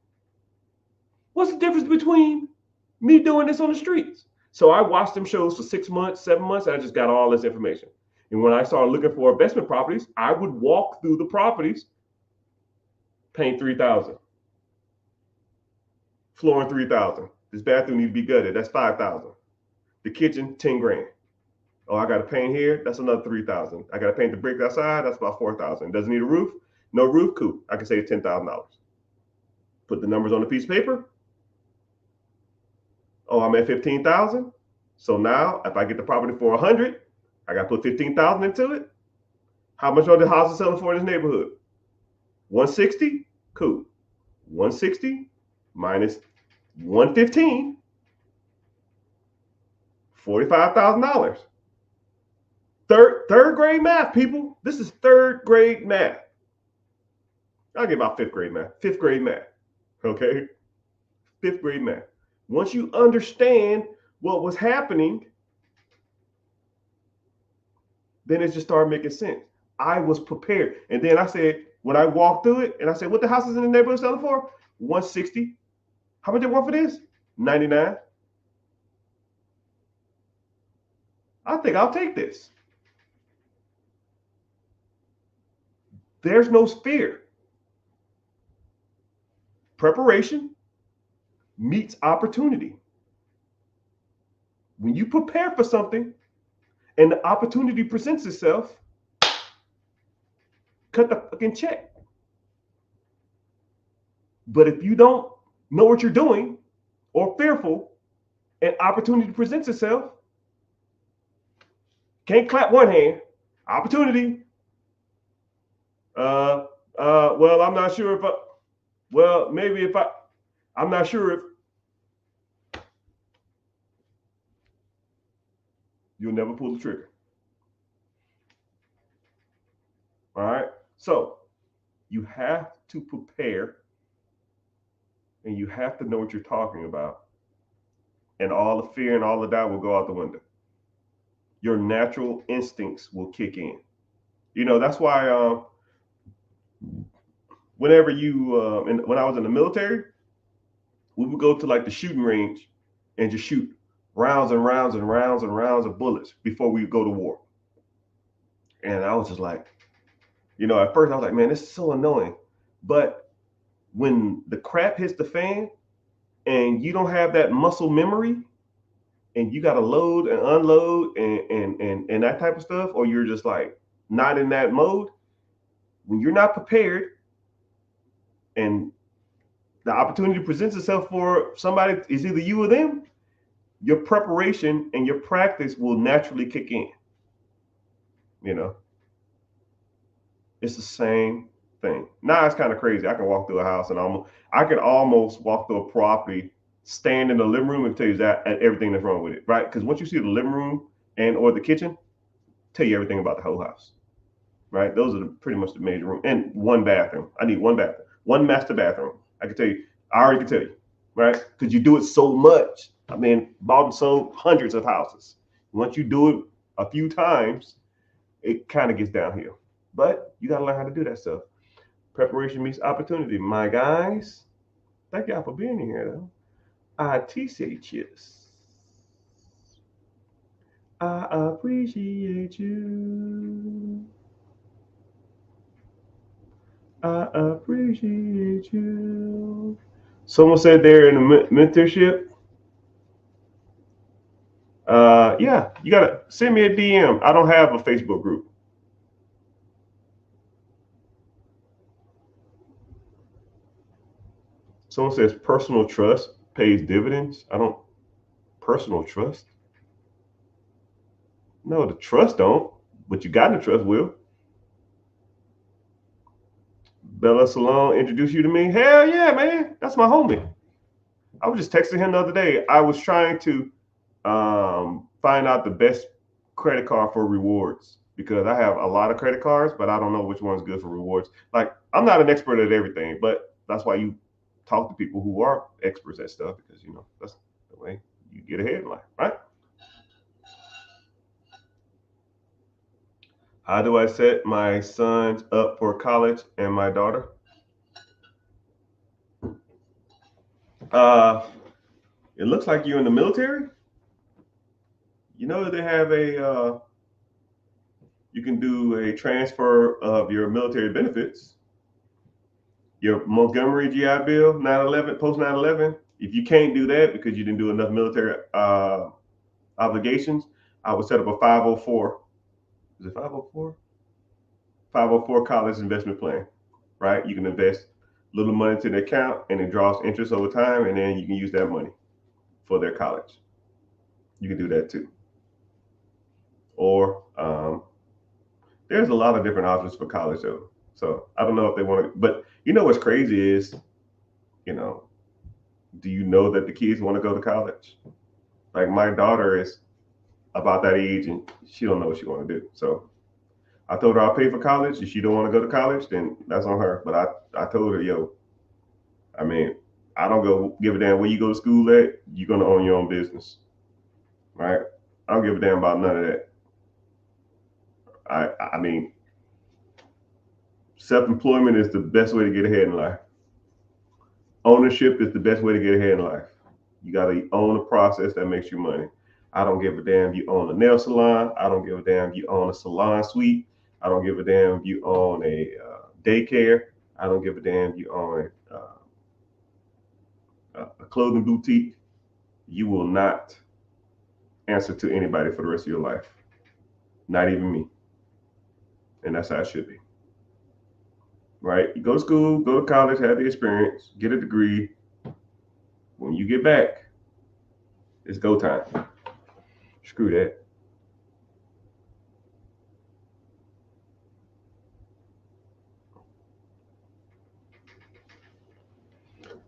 what's the difference between me doing this on the streets? So I watched them shows for 6 months, 7 months, and I just got all this information. And when I started looking for investment properties, I would walk through the properties, paint $3,000, flooring $3,000. This bathroom needs to be gutted. That's $5,000. The kitchen, $10,000. Oh, I got to paint here. That's another $3,000. I got to paint the brick outside. That's about $4,000. Doesn't need a roof. No roof. Cool. I can save $10,000. Put the numbers on a piece of paper. Oh, I'm at $15,000. So now, if I get the property for $100,000, I got to put $15,000 into it. How much are the houses selling for in this neighborhood? $160,000. Cool. $160,000 minus $115,000. $45,000. Third grade math, people. This is third grade math. I'll give about fifth grade math. Fifth grade math. Okay? Fifth grade math. Once you understand what was happening, then it just started making sense. I was prepared. And then I said, when I walked through it, and I said, what the houses in the neighborhood selling for? $160,000. How much they want for this? $99,000. I think I'll take this. there's no fear. Preparation meets opportunity. When you prepare for something and the opportunity presents itself, cut the fucking check. But if you don't know what you're doing or fearful and opportunity presents itself, can't clap one hand. Opportunity. Well, I'm not sure if I'm not sure if you'll never pull the trigger. All right. So you have to prepare and you have to know what you're talking about. And all the fear and all the doubt will go out the window. Your natural instincts will kick in. You know, that's why whenever you, when I was in the military, we would go to like the shooting range and just shoot rounds and rounds and rounds and rounds of bullets before we go to war. And I was just like, you know, at first I was like, man, this is so annoying. But when the crap hits the fan and you don't have that muscle memory and you got to load and unload and that type of stuff, or you're just like not in that mode, when you're not prepared and the opportunity presents itself for somebody, is either you or them, your preparation and your practice will naturally kick in. You know, it's the same thing. Now it's kind of crazy. I can walk through a house and I can almost walk through a property, stand in the living room and tell you that everything that's wrong with it, right? Because once you see the living room and or the kitchen, tell you everything about the whole house, right? Those are pretty much the major room and one bathroom. I need one bathroom, one master bathroom. I can tell you, I already can tell you, right? Because you do it so much. I mean, bought and sold hundreds of houses. Once you do it a few times, it kind of gets downhill. But you got to learn how to do that stuff. Preparation meets opportunity. My guys, thank y'all for being here, though. I appreciate you. I appreciate you. I appreciate you. Someone said they're in a mentorship. Yeah, you gotta send me a DM. I don't have a Facebook group. Someone says personal trust pays dividends. I don't. Personal trust? No, the trust don't. But you got the trust will. Bella Salon introduced you to me. Hell yeah, man. That's my homie. I was just texting him the other day. I was trying to find out the best credit card for rewards because I have a lot of credit cards, but I don't know which one's good for rewards. Like, I'm not an expert at everything, but that's why you talk to people who are experts at stuff because, you know, that's the way you get ahead in life, right? How do I set my sons up for college and my daughter? It looks like you're in the military. You know they have you can do a transfer of your military benefits, your Montgomery GI Bill, 9/11, post 9/11. If you can't do that because you didn't do enough military obligations, I would set up a 504. Is it 504? 504 college investment plan, right? You can invest little money to the account and it draws interest over time, and then you can use that money for their college. You can do that too. Or there's a lot of different options for college though. So I don't know if they want to, but you know what's crazy is, you know, do you know that the kids want to go to college? Like my daughter is about that age and she don't know what she want to do. So I told her I'll pay for college. If she don't want to go to college, then that's on her. But I told her, yo, I mean, I don't go give a damn where you go to school at. You're gonna own your own business, right? I don't give a damn about none of that. I mean, self-employment is the best way to get ahead in life. Ownership is the best way to get ahead in life. You got to own a process that makes you money. I don't give a damn if you own a nail salon. I don't give a damn if you own a salon suite. I don't give a damn if you own a daycare. I don't give a damn. You own a clothing boutique. You will not answer to anybody for the rest of your life. Not even me. And that's how it should be. Right? You go to school, go to college, have the experience, get a degree. When you get back, it's go time. Screw that.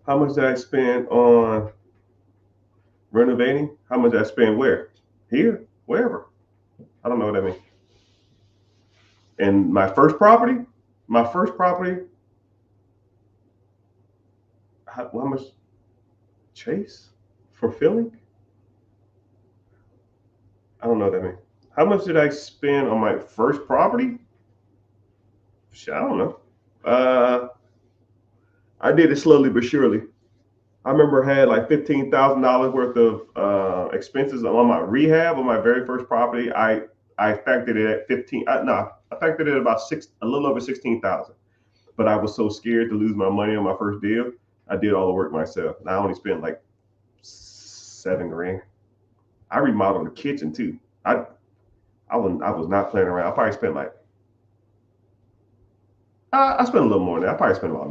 How much did I spend on renovating? How much did I spend where? Here? Wherever. I don't know what that means. And my first property, how much? Chase? Fulfilling? I don't know what that means. How much did I spend on my first property? I don't know. I did it slowly but surely. I remember I had like $15,000 worth of expenses on my rehab on my very first property. I factored it at 15. No, I factored it at about a little over 16,000. But I was so scared to lose my money on my first deal. I did all the work myself. And I only spent like $7,000. I remodeled the kitchen too. I was not playing around. I probably spent like I spent a little more than that. I probably spent about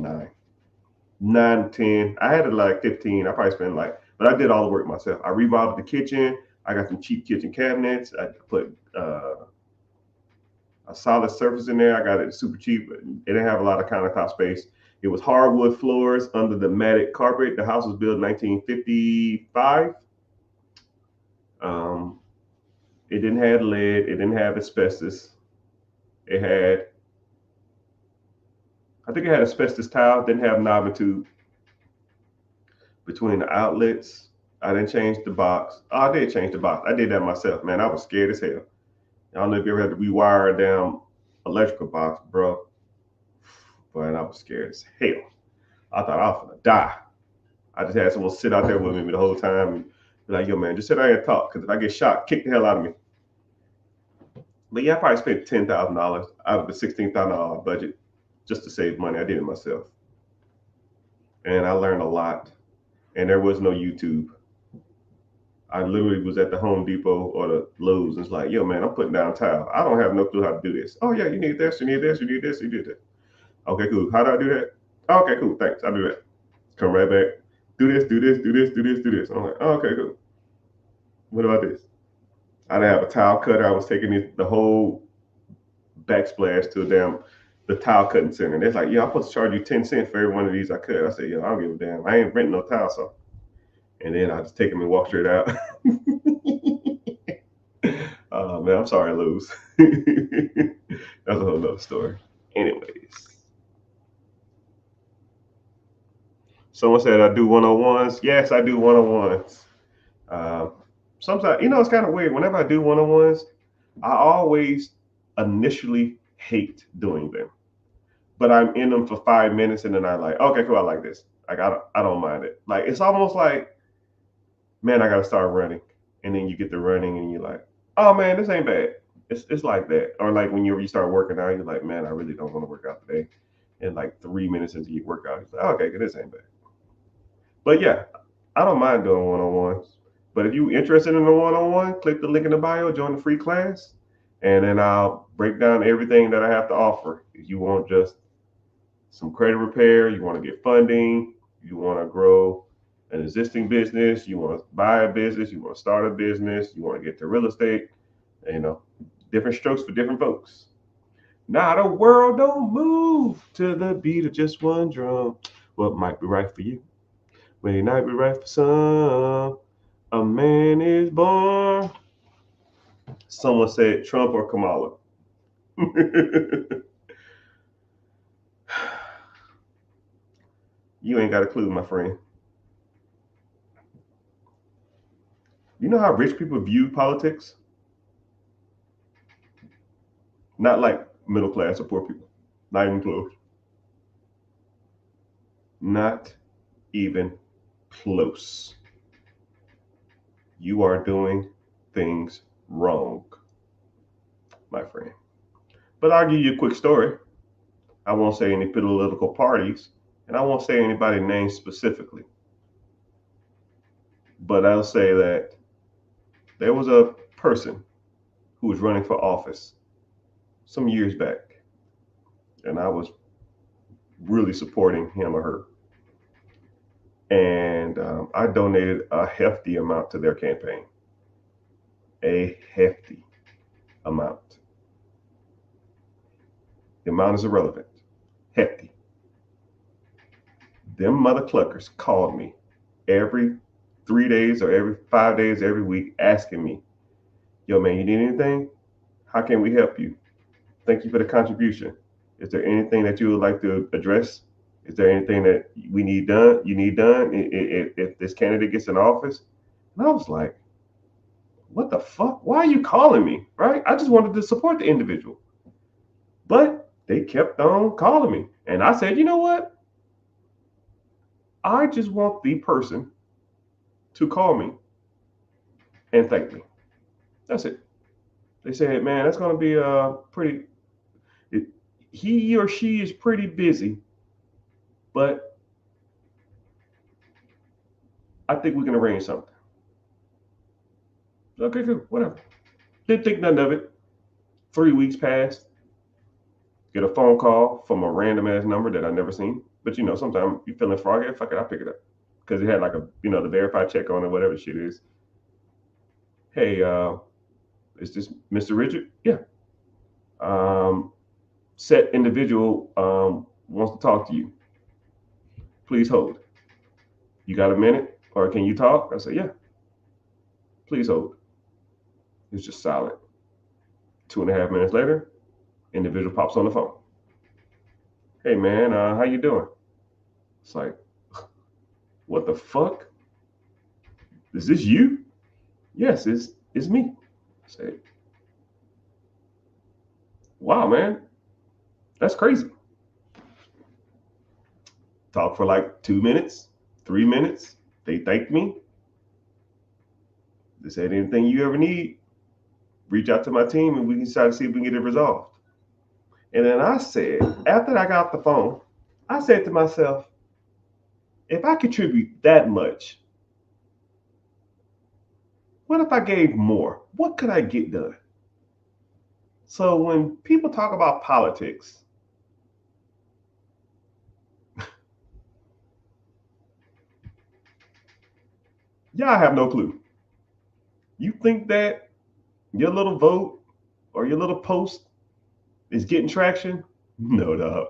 9, 10. I had it like 15. I probably spent like, but I did all the work myself. I remodeled the kitchen. I got some cheap kitchen cabinets. I put a solid surface in there. I got it super cheap. It didn't have a lot of countertop space. It was hardwood floors under the matted carpet. The house was built in 1955. It didn't have lead. It didn't have asbestos. It had, I think it had asbestos tile. Didn't have knob and tube between the outlets. I didn't change the box. Oh, I did change the box. I did that myself, man. I was scared as hell. I don't know if you ever had to rewire a damn electrical box, bro. But I was scared as hell. I thought I was gonna die. I just had someone sit out there with me the whole time and be like, yo, man, just sit down and talk. Because if I get shot, kick the hell out of me. But yeah, I probably spent $10,000 out of the $16,000 budget just to save money. I did it myself. And I learned a lot. And there was no YouTube. I literally was at the Home Depot or the Lowe's and it's like, yo, man, I'm putting down tile. I don't have no clue how to do this. Oh, yeah, you need this, you need this, you need this, you need this. Okay, cool. How do I do that? Okay, cool. Thanks. I'll do that. Come right back. Do this, do this, do this, do this, do this. I'm like, oh, okay, cool. What about this? I didn't have a tile cutter. I was taking the whole backsplash to the tile cutting center. And they're like, yeah, I'm supposed to charge you 10 cents for every one of these I cut. I said, yo, I don't give a damn. I ain't renting no tile saw. And then I just take them and walk straight out. Oh, man, I'm sorry, Luz. That's a whole nother story. Anyways. Someone said I do one-on-ones. Yes, I do one-on-ones. Sometimes, it's kind of weird. Whenever I do one-on-ones, I always initially hate doing them. But I'm in them for 5 minutes and then I'm like, okay, cool, I like this. Like, I don't mind it. Like, it's almost like, man, I got to start running. And then you get to running and you're like, oh, man, this ain't bad. It's like that. Or like when you start working out, you're like, man, I really don't want to work out today. And like 3 minutes into your workout, you're like, okay, this ain't bad. But yeah, I don't mind doing one-on-ones. But if you're interested in a one-on-one, click the link in the bio, join the free class, and then I'll break down everything that I have to offer. If you want just some credit repair, you want to get funding, you want to grow an existing business, you want to buy a business, you want to start a business, you want to get to real estate, different strokes for different folks. Now the world don't move to the beat of just one drum. What might be right for you may not be right for some. A man is born. Someone said Trump or Kamala. You ain't got a clue, my friend. You know how rich people view politics? Not like middle class or poor people. Not even close. Not even close. You are doing things wrong, my friend. But I'll give you a quick story. I won't say any political parties, and I won't say anybody's name specifically. But I'll say that there was a person who was running for office some years back, and I was really supporting him or her. And I donated a hefty amount to their campaign. A hefty amount. The amount is irrelevant. Hefty. Them mother cluckers called me every 3 days or every 5 days, every week, asking me, yo, man, you need anything? How can we help you? Thank you for the contribution. Is there anything that you would like to address? Is there anything that we need done? You need done if this candidate gets in office? And I was like, what the fuck? Why are you calling me? Right? I just wanted to support the individual. But they kept on calling me. And I said, you know what? I just want the person to call me and thank me. That's it. They said, man, that's going to be pretty, he or she is pretty busy, but I think we can arrange something. Okay, cool, whatever. Didn't think nothing of it. 3 weeks passed. Get a phone call from a random ass number that I never seen. But you know, sometimes you feeling froggy, fuck it, I pick it up. Because it had like a, you know, the verified check on it, whatever shit is. Hey, is this Mr. Richard? Yeah. Set individual wants to talk to you. Please hold. You got a minute? Or can you talk? I said, yeah. Please hold. It's just silent. 2.5 minutes later, individual pops on the phone. Hey man, how you doing? It's like, what the fuck? Is this you? Yes, it's me. I say, wow, man, that's crazy. Talk for like 2 minutes, 3 minutes. They thanked me. They said, anything you ever need, reach out to my team and we can try to see if we can get it resolved. And then I said, after I got the phone, I said to myself, if I contribute that much, what if I gave more? What could I get done? So when people talk about politics, y'all have no clue. You think that your little vote or your little post is getting traction? No, dog.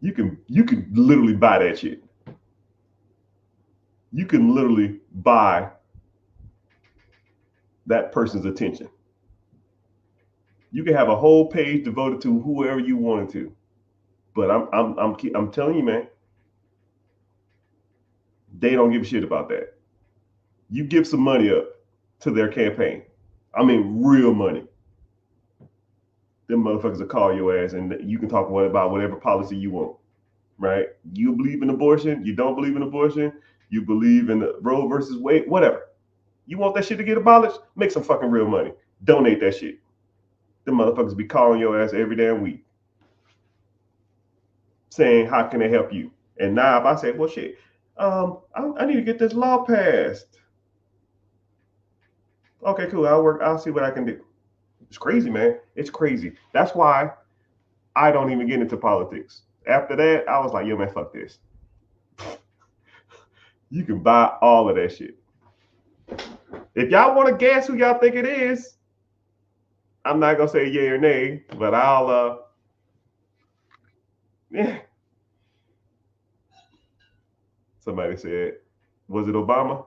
You can literally buy that shit. You can literally buy that person's attention. You can have a whole page devoted to whoever you wanted to. But I'm telling you, man, they don't give a shit about that. You give some money up to their campaign. I mean, real money. Them motherfuckers will call your ass and you can talk about whatever policy you want, right? You believe in abortion, you don't believe in abortion, you believe in the Roe versus Wade, whatever. You want that shit to get abolished? Make some fucking real money. Donate that shit. Them motherfuckers be calling your ass every damn week saying, how can they help you? And now if I say, well, shit, I need to get this law passed. Okay, cool. I'll see what I can do. It's crazy, man. It's crazy. That's why I don't even get into politics. After that, I was like, yo, man, fuck this. You can buy all of that shit. If y'all want to guess who y'all think it is, I'm not gonna say yay or nay, but I'll yeah. Somebody said, was it Obama?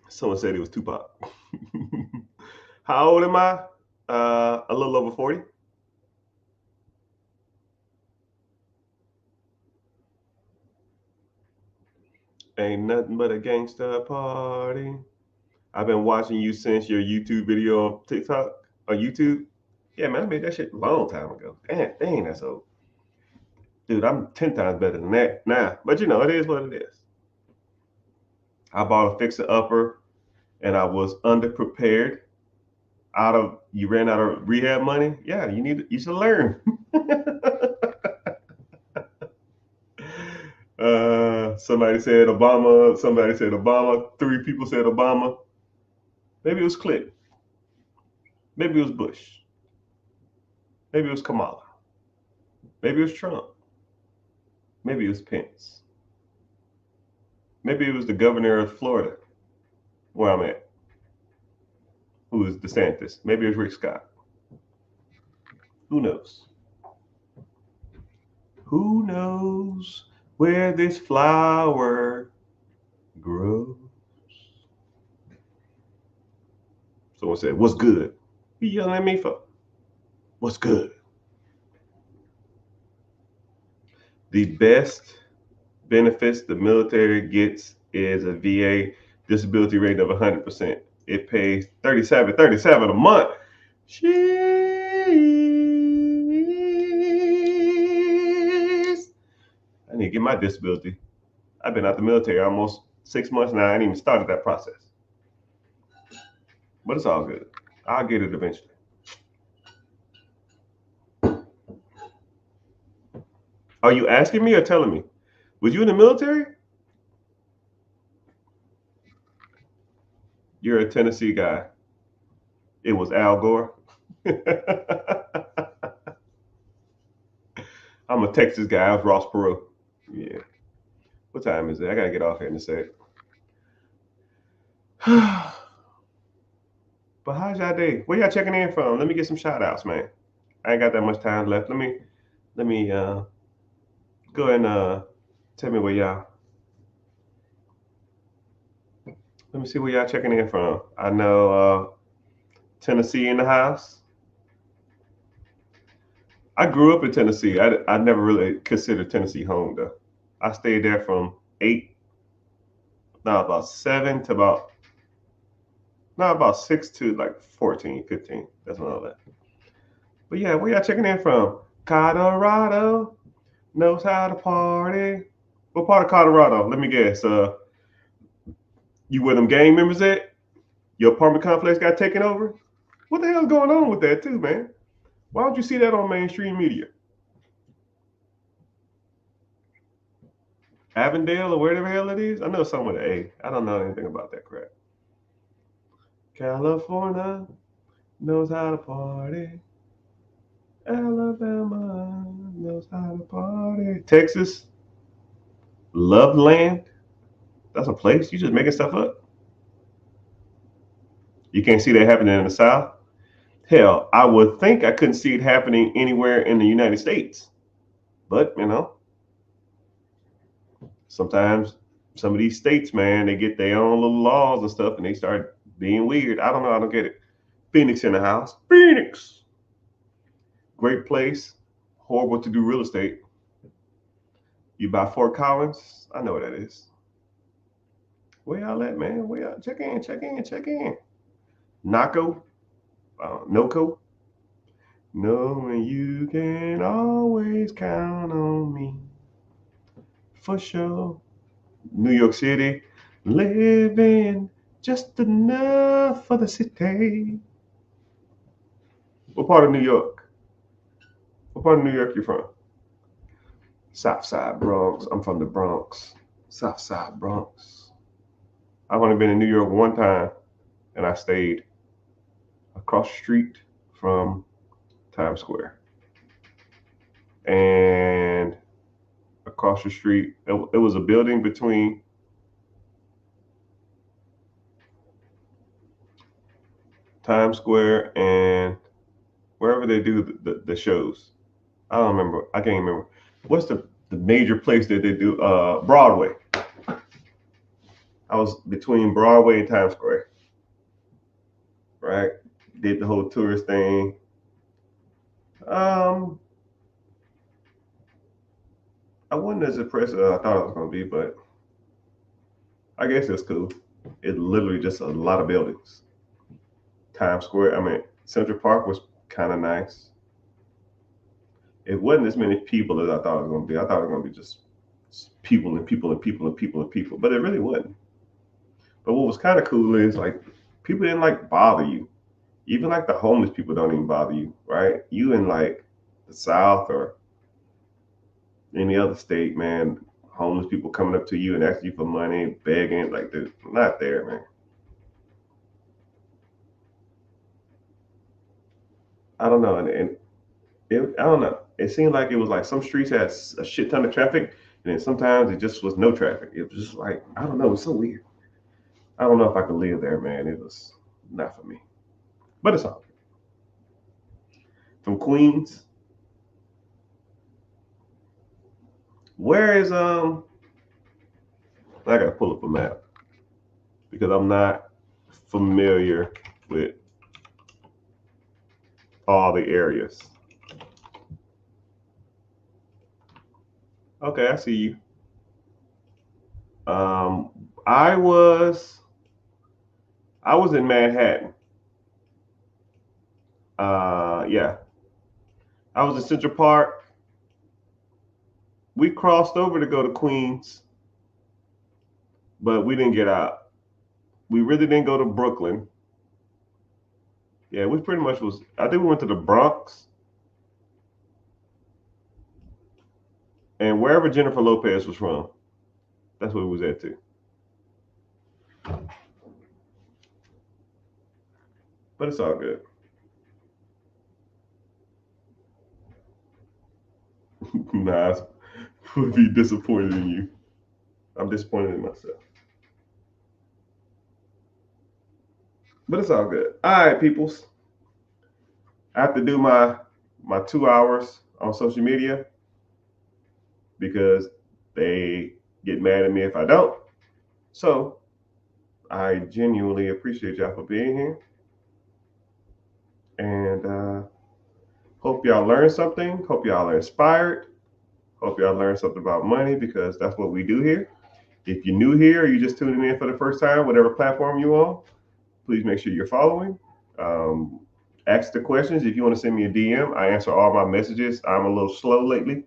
Someone said it was Tupac. How old am I? A little over 40. Ain't nothing but a gangsta party. I've been watching you since your YouTube video on TikTok or YouTube. Yeah, man, I made that shit a long time ago. Dang, that's old. Dude, I'm 10 times better than that now. But you know, it is what it is. I bought a fixer upper and I was underprepared. You ran out of rehab money. Yeah, you should learn. Somebody said Obama. Somebody said Obama. Three people said Obama. Maybe it was Clinton. Maybe it was Bush. Maybe it was Kamala. Maybe it was Trump. Maybe it was Pence. Maybe it was the governor of Florida, where I'm at, who is DeSantis. Maybe it was Rick Scott. Who knows? Who knows where this flower grows? Someone said, "What's good?" You yelling at me for? What's good? The best benefits the military gets is a VA disability rate of 100%. It pays $37 a month. Jeez. I need to get my disability. I've been out the military almost 6 months now. I ain't even started that process. But it's all good. I'll get it eventually. Are you asking me or telling me? Was you in the military? You're a Tennessee guy. It was Al Gore. I'm a Texas guy. I was Ross Perot. Yeah. What time is it? I gotta get off here in a sec. But how's y'all day? Where y'all checking in from? Let me get some shout outs, man. I ain't got that much time left. Let me go and tell me where y'all. Let me see where y'all checking in from. I know Tennessee in the house. I grew up in Tennessee. I never really considered Tennessee home though. I stayed there from 8, now about 7 to about 6 to like 14, 15. That's when I left. But yeah, where y'all checking in from? Colorado knows how to party. What part of Colorado? Let me guess. You where them gang members at? Your apartment complex got taken over? What the hell's going on with that too, man? Why don't you see that on mainstream media? Avondale or wherever the hell it is? I know somewhere with an A. I don't know anything about that crap. California knows how to party. Alabama knows how to party. Texas, Loveland. That's a place. You just making stuff up. You can't see that happening in the South. Hell, I would think I couldn't see it happening anywhere in the United States. But, sometimes some of these states, man, they get their own little laws and stuff and they start being weird. I don't know. I don't get it. Phoenix in the house. Phoenix. Great place. Horrible to do real estate. You buy Fort Collins? I know what that is. Where y'all at, man? Where y'all? Check in, check in, check in. Naco? Noco? Knowing you can always count on me. For sure. New York City. Living just enough for the city. What part of New York? What part of New York you from? Southside Bronx. I'm from the Bronx. Southside Bronx. I've only been in New York one time, and I stayed across the street from Times Square. And across the street, it was a building between Times Square and wherever they do the shows. I don't remember. I can't remember. What's the major place that they do? Broadway. I was between Broadway and Times Square. Right? Did the whole tourist thing. I wasn't as impressed as I thought it was going to be, but I guess it's cool. It's literally just a lot of buildings. Times Square, Central Park was kind of nice. It wasn't as many people as I thought it was going to be. I thought it was going to be just people and people and people and people and people, but it really wasn't. But what was kind of cool is like people didn't like bother you. Even like the homeless people don't even bother you, right? You in like the South or any other state, man, homeless people coming up to you and asking you for money, begging, like they're not there, man. I don't know, and I don't know. It seemed like it was like some streets had a shit ton of traffic, and then sometimes it just was no traffic. It was just like I don't know. It was so weird. I don't know if I could live there, man. It was not for me. But it's all good. From Queens, where is I gotta pull up a map because I'm not familiar with all the areas. Okay, I see you. Um, I was I was in Manhattan. Yeah, I was in Central Park. We crossed over to go to Queens, but we didn't get out. We really didn't go to Brooklyn. Yeah, we pretty much was. I think we went to the Bronx and wherever Jennifer Lopez was from. That's where we was at too. But it's all good. Nah, I would be disappointed in you. I'm disappointed in myself. But it's all good. All right, peoples. I have to do my 2 hours on social media because they get mad at me if I don't. So I genuinely appreciate y'all for being here, and hope y'all learned something. Hope y'all are inspired. Hope y'all learned something about money because that's what we do here. If you're new here or you're just tuning in for the first time, whatever platform you're on, please make sure you're following. Um, Ask the questions. If you want to send me a DM, I answer all my messages. I'm a little slow lately,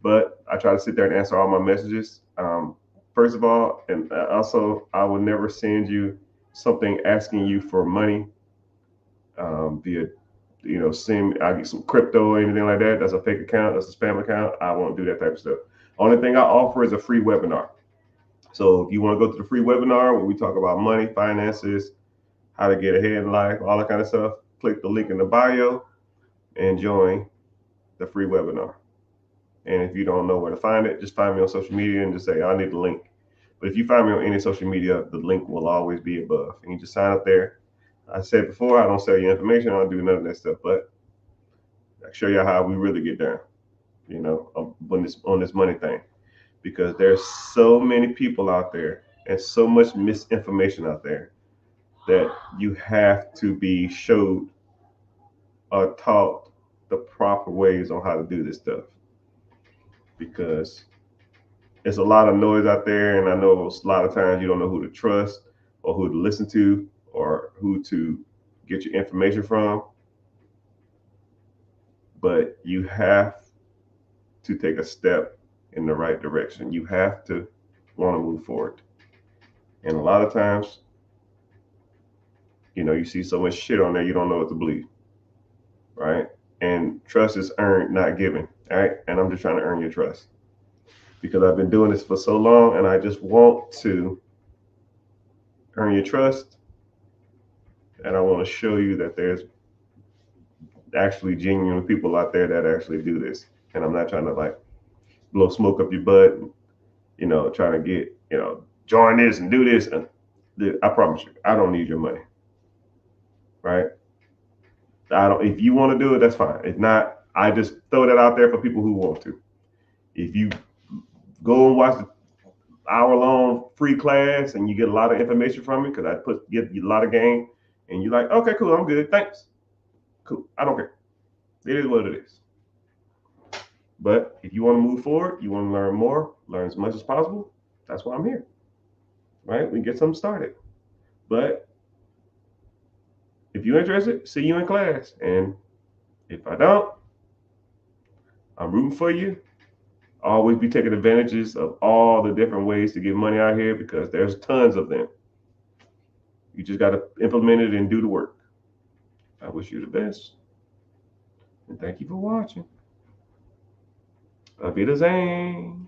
but I try to sit there and answer all my messages. First of all, and also, I will never send you something asking you for money via, send I get some crypto or anything like that. That's a fake account. That's a spam account. I won't do that type of stuff. Only thing I offer is a free webinar. So if you want to go to the free webinar where we talk about money, finances, how to get ahead in life, all that kind of stuff, click the link in the bio and join the free webinar. And if you don't know where to find it, just find me on social media and just say, I need the link. But if you find me on any social media, the link will always be above. And you just sign up there. I said before, I don't sell you information. I don't do none of that stuff, but I show you how we really get down, on this money thing. Because there's so many people out there and so much misinformation out there that you have to be showed or taught the proper ways on how to do this stuff. Because there's a lot of noise out there, and I know a lot of times you don't know who to trust or who to listen to or who to get your information from. But you have to take a step in the right direction. You have to want to move forward. And a lot of times, you see so much shit on there, you don't know what to believe, right? And trust is earned, not given, all right? And I'm just trying to earn your trust because I've been doing this for so long, and I just want to earn your trust, and I want to show you that there's actually genuine people out there that actually do this, and I'm not trying to like blow smoke up your butt, and, trying to get, join this and do this. And I promise you, I don't need your money, right? I don't. If you want to do it, that's fine. If not, I just throw that out there for people who want to. If you go and watch the hour-long free class and you get a lot of information from me, because I give you a lot of game, and you're like, okay, cool, I'm good, thanks, cool, I don't care. It is what it is. But if you want to move forward, you want to learn more, learn as much as possible, that's why I'm here, right? We can get something started. But if you're interested, see you in class. And if I don't, I'm rooting for you. Always be taking advantages of all the different ways to get money out here because there's tons of them. You just got to implement it and do the work. I wish you the best. And thank you for watching. Auf Wiedersehen.